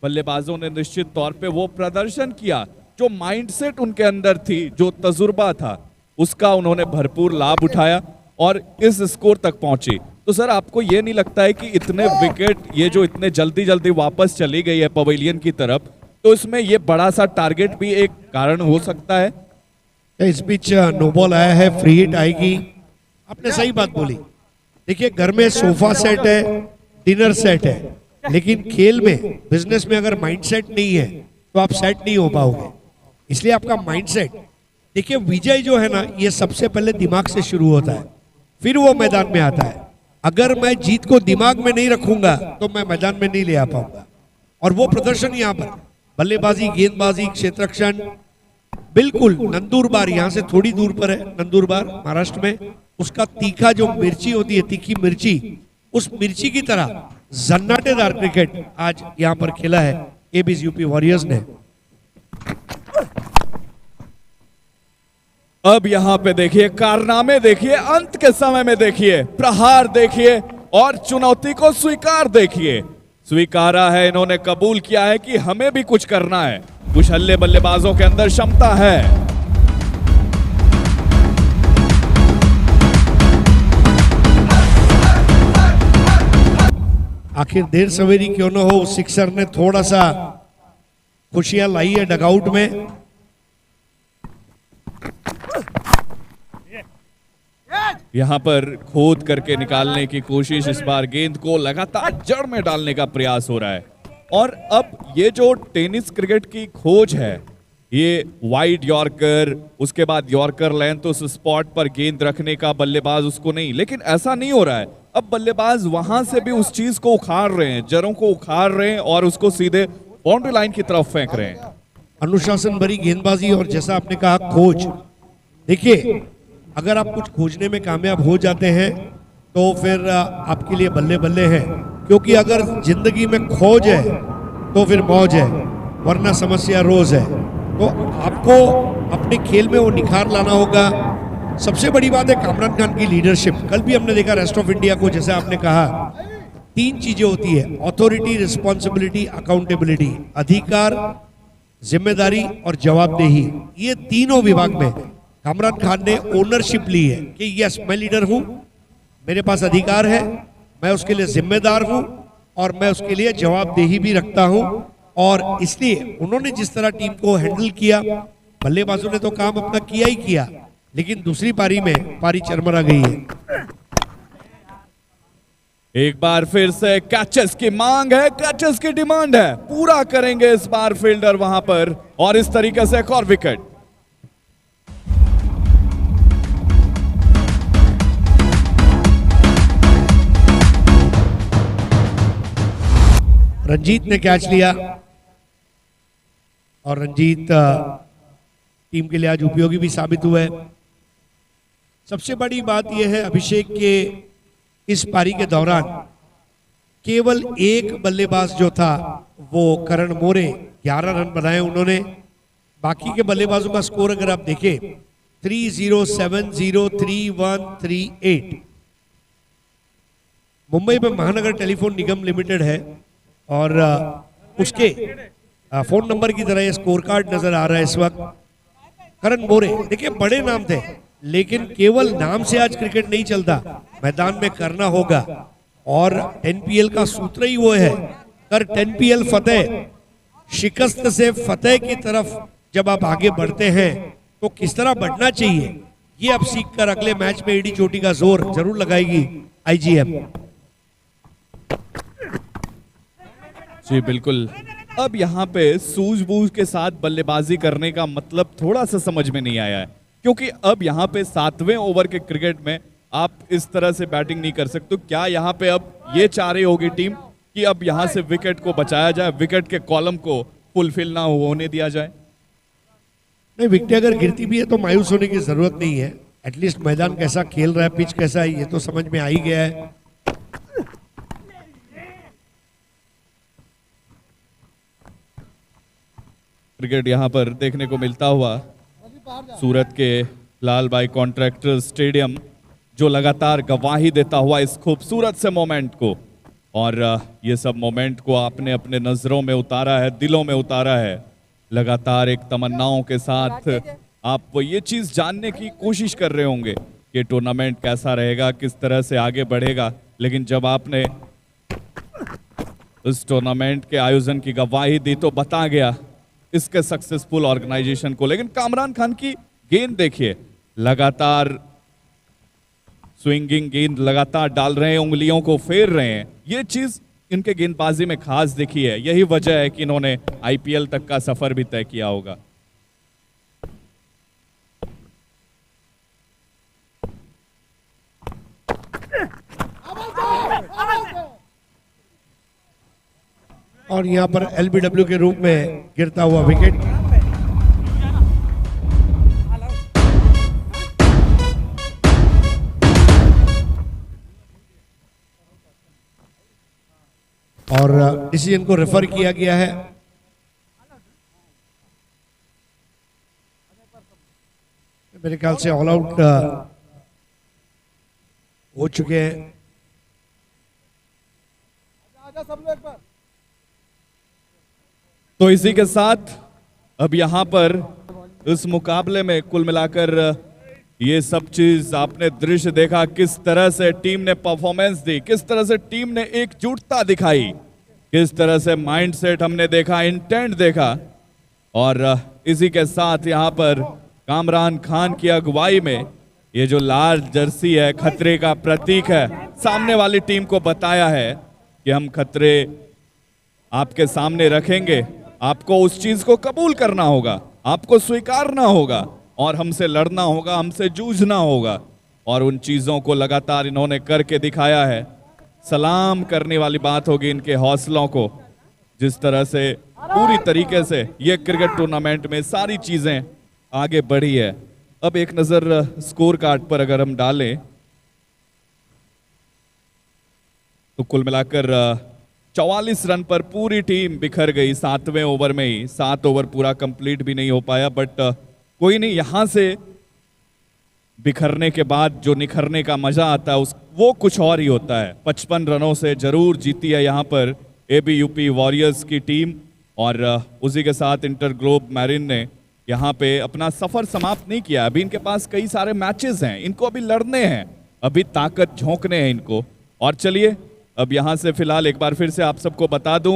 बल्लेबाजों ने निश्चित तौर पे वो प्रदर्शन किया, जो माइंडसेट उनके अंदर थी, जो तजुर्बा था, उसका उन्होंने भरपूर लाभ उठाया और इस स्कोर तक पहुंची। तो सर आपको ये नहीं लगता है कि इतने विकेट ये जो इतने जल्दी जल्दी वापस चली गई है पवेलियन की तरफ, तो इसमें ये बड़ा सा टारगेट भी एक कारण हो सकता है? इस बीच नो बॉल आया है, फ्री हिट आएगी। आपने सही बात बोली। देखिए घर में सोफा सेट है, डिनर सेट है, लेकिन खेल में, बिजनेस में अगर माइंडसेट नहीं है तो आप सेट नहीं हो पाओगे। इसलिए आपका माइंडसेट, देखिए विजय जो है ना, ये सबसे पहले दिमाग से शुरू होता है, फिर वो मैदान में आता है। अगर मैं जीत को दिमाग में नहीं रखूंगा तो मैं मैदान में नहीं ले आ पाऊंगा। और वो प्रदर्शन यहाँ पर बल्लेबाजी, गेंदबाजी, क्षेत्ररक्षण, बिल्कुल नंदुरबार यहाँ से थोड़ी दूर पर है, नंदुरबार महाराष्ट्र में, उसका तीखा जो मिर्ची होती है, तीखी मिर्ची, उस मिर्ची की तरह जन्नाटेदार क्रिकेट आज यहाँ पर खेला है एबीज यूपी वॉरियर्स ने। अब यहां पे देखिए कारनामे, देखिए अंत के समय में देखिए प्रहार, देखिए और चुनौती को स्वीकार देखिए, स्वीकारा है इन्होंने, कबूल किया है कि हमें भी कुछ करना है। कुशल्य बल्लेबाजों के अंदर क्षमता है। आखिर देर सवेरी क्यों न हो, सिक्सर ने थोड़ा सा खुशियां लाई है डगआउट में। यहाँ पर खोद करके निकालने की कोशिश, इस बार गेंद को लगातार जड़ में डालने का प्रयास हो रहा है। और अब ये जो टेनिस क्रिकेट की खोज है, ये वाइड यॉर्कर, उसके बाद यॉर्कर लेंथ उस स्पॉट पर गेंद रखने का, बल्लेबाज उसको नहीं, लेकिन ऐसा नहीं हो रहा है। अब बल्लेबाज वहां से भी उस चीज को उखाड़ रहे हैं, जड़ों को उखाड़ रहे हैं और उसको सीधे बाउंड्री लाइन की तरफ फेंक रहे हैं। अनुशासन भरी गेंदबाजी और जैसा आपने कहा खोज। देखिए, अगर आप कुछ खोजने में कामयाब हो जाते हैं तो फिर आपके लिए बल्ले बल्ले है, क्योंकि अगर जिंदगी में खोज है तो फिर मौज है, वरना समस्या रोज है। तो आपको अपने खेल में वो निखार लाना होगा। सबसे बड़ी बात है कामरान खान की लीडरशिप। कल भी हमने देखा रेस्ट ऑफ इंडिया को, जैसे आपने कहा, 3 चीजें होती है, अथॉरिटी, रिस्पॉन्सिबिलिटी, अकाउंटेबिलिटी। अधिकार, जिम्मेदारी और जवाबदेही, ये तीनों विभाग में कामरान खान ने ओनरशिप ली है कि यस, मैं लीडर हूं, मेरे पास अधिकार है, मैं उसके लिए जिम्मेदार हूं और मैं उसके लिए जवाबदेही भी रखता हूं। और इसलिए उन्होंने जिस तरह टीम को हैंडल किया, बल्लेबाजों ने तो काम अपना किया ही किया, लेकिन दूसरी पारी में पारी चरमरा गई है। एक बार फिर से कैचेस की मांग है, कैचेस की डिमांड है, पूरा करेंगे इस बार फील्डर वहां पर, और इस तरीके से एक और विकेट। रंजीत ने कैच लिया और रंजीत टीम के लिए आज उपयोगी भी साबित हुआ है। सबसे बड़ी बात यह है, अभिषेक के इस पारी के दौरान केवल एक बल्लेबाज जो था वो करण मोरे, 11 रन बनाए उन्होंने। बाकी के बल्लेबाजों का स्कोर अगर आप देखें 3-0, 7-0, 3-1, 3-8। मुंबई में महानगर टेलीफोन निगम लिमिटेड है और उसके फोन नंबर की तरह ये स्कोर कार्ड नजर आ रहा है इस वक्त। करण मोरे, देखिए बड़े नाम थे, लेकिन केवल नाम से आज क्रिकेट नहीं चलता, मैदान में करना होगा। और एनपीएल का सूत्र ही वो है, कर एनपीएल फतेह। शिकस्त से फतेह की तरफ जब आप आगे बढ़ते हैं तो किस तरह बढ़ना चाहिए, ये अब सीख कर अगले मैच में एडी चोटी का जोर जरूर लगाएगी आईजीएम। जी बिल्कुल। अब यहाँ पे सूझबूझ के साथ बल्लेबाजी करने का मतलब थोड़ा सा समझ में नहीं आया है, क्योंकि अब यहाँ पे 7वें ओवर के क्रिकेट में आप इस तरह से बैटिंग नहीं कर सकते। क्या यहाँ पे अब ये चाह रही होगी टीम कि अब यहाँ से विकेट को बचाया जाए, विकेट के कॉलम को फुलफिल ना होने दिया जाए? नहीं, विकेट अगर गिरती भी है तो मायूस होने की जरूरत नहीं है। एटलीस्ट मैदान कैसा खेल रहा है, पिच कैसा है, ये तो समझ में आ ही गया है। क्रिकेट यहाँ पर देखने को मिलता हुआ सूरत के लाल भाई कॉन्ट्रैक्टर स्टेडियम, जो लगातार गवाही देता हुआ इस खूबसूरत से मोमेंट को, और ये सब मोमेंट को आपने अपने नजरों में उतारा है, दिलों में उतारा है। लगातार एक तमन्नाओं के साथ आप ये चीज जानने की कोशिश कर रहे होंगे कि टूर्नामेंट कैसा रहेगा, किस तरह से आगे बढ़ेगा। लेकिन जब आपने इस टूर्नामेंट के आयोजन की गवाही दी तो बता गया इसके सक्सेसफुल ऑर्गेनाइजेशन को। लेकिन कामरान खान की गेंद देखिए, लगातार स्विंगिंग गेंद लगातार डाल रहे हैं, उंगलियों को फेर रहे हैं। ये चीज इनके गेंदबाजी में खास दिखी है, यही वजह है कि इन्होंने आईपीएल तक का सफर भी तय किया होगा। और यहां पर एलबीडब्ल्यू के रूप में गिरता हुआ विकेट। और डिसीजन को रेफर किया गया है। मेरे ख्याल से ऑल आउट हो चुके हैं। तो इसी के साथ अब यहाँ पर इस मुकाबले में कुल मिलाकर ये सब चीज आपने दृश्य देखा, किस तरह से टीम ने परफॉर्मेंस दी, किस तरह से टीम ने एकजुटता दिखाई, किस तरह से माइंडसेट हमने देखा, इंटेंट देखा। और इसी के साथ यहाँ पर कामरान खान की अगुवाई में ये जो लाल जर्सी है खतरे का प्रतीक है, सामने वाली टीम को बताया है कि हम खतरे आपके सामने रखेंगे, आपको उस चीज को कबूल करना होगा, आपको स्वीकारना होगा और हमसे लड़ना होगा, हमसे जूझना होगा। और उन चीजों को लगातार इन्होंने करके दिखाया है। सलाम करने वाली बात होगी इनके हौसलों को, जिस तरह से पूरी तरीके से ये क्रिकेट टूर्नामेंट में सारी चीजें आगे बढ़ी है। अब एक नजर स्कोर कार्ड पर अगर हम डालें तो कुल मिलाकर 44 रन पर पूरी टीम बिखर गई 7वें ओवर में ही। 7 ओवर पूरा कंप्लीट भी नहीं हो पाया, बट कोई नहीं, यहां से बिखरने के बाद जो निखरने का मजा आता है वो कुछ और ही होता है। 55 रनों से जरूर जीती है यहाँ पर ABUP वॉरियर्स की टीम और उसी के साथ इंटर ग्लोब मैरिन ने यहाँ पे अपना सफर समाप्त नहीं किया। अभी इनके पास कई सारे मैचेस हैं, इनको अभी लड़ने हैं, अभी ताकत झोंकने हैं इनको। और चलिए अब यहाँ से फिलहाल एक बार फिर से आप सबको बता दूं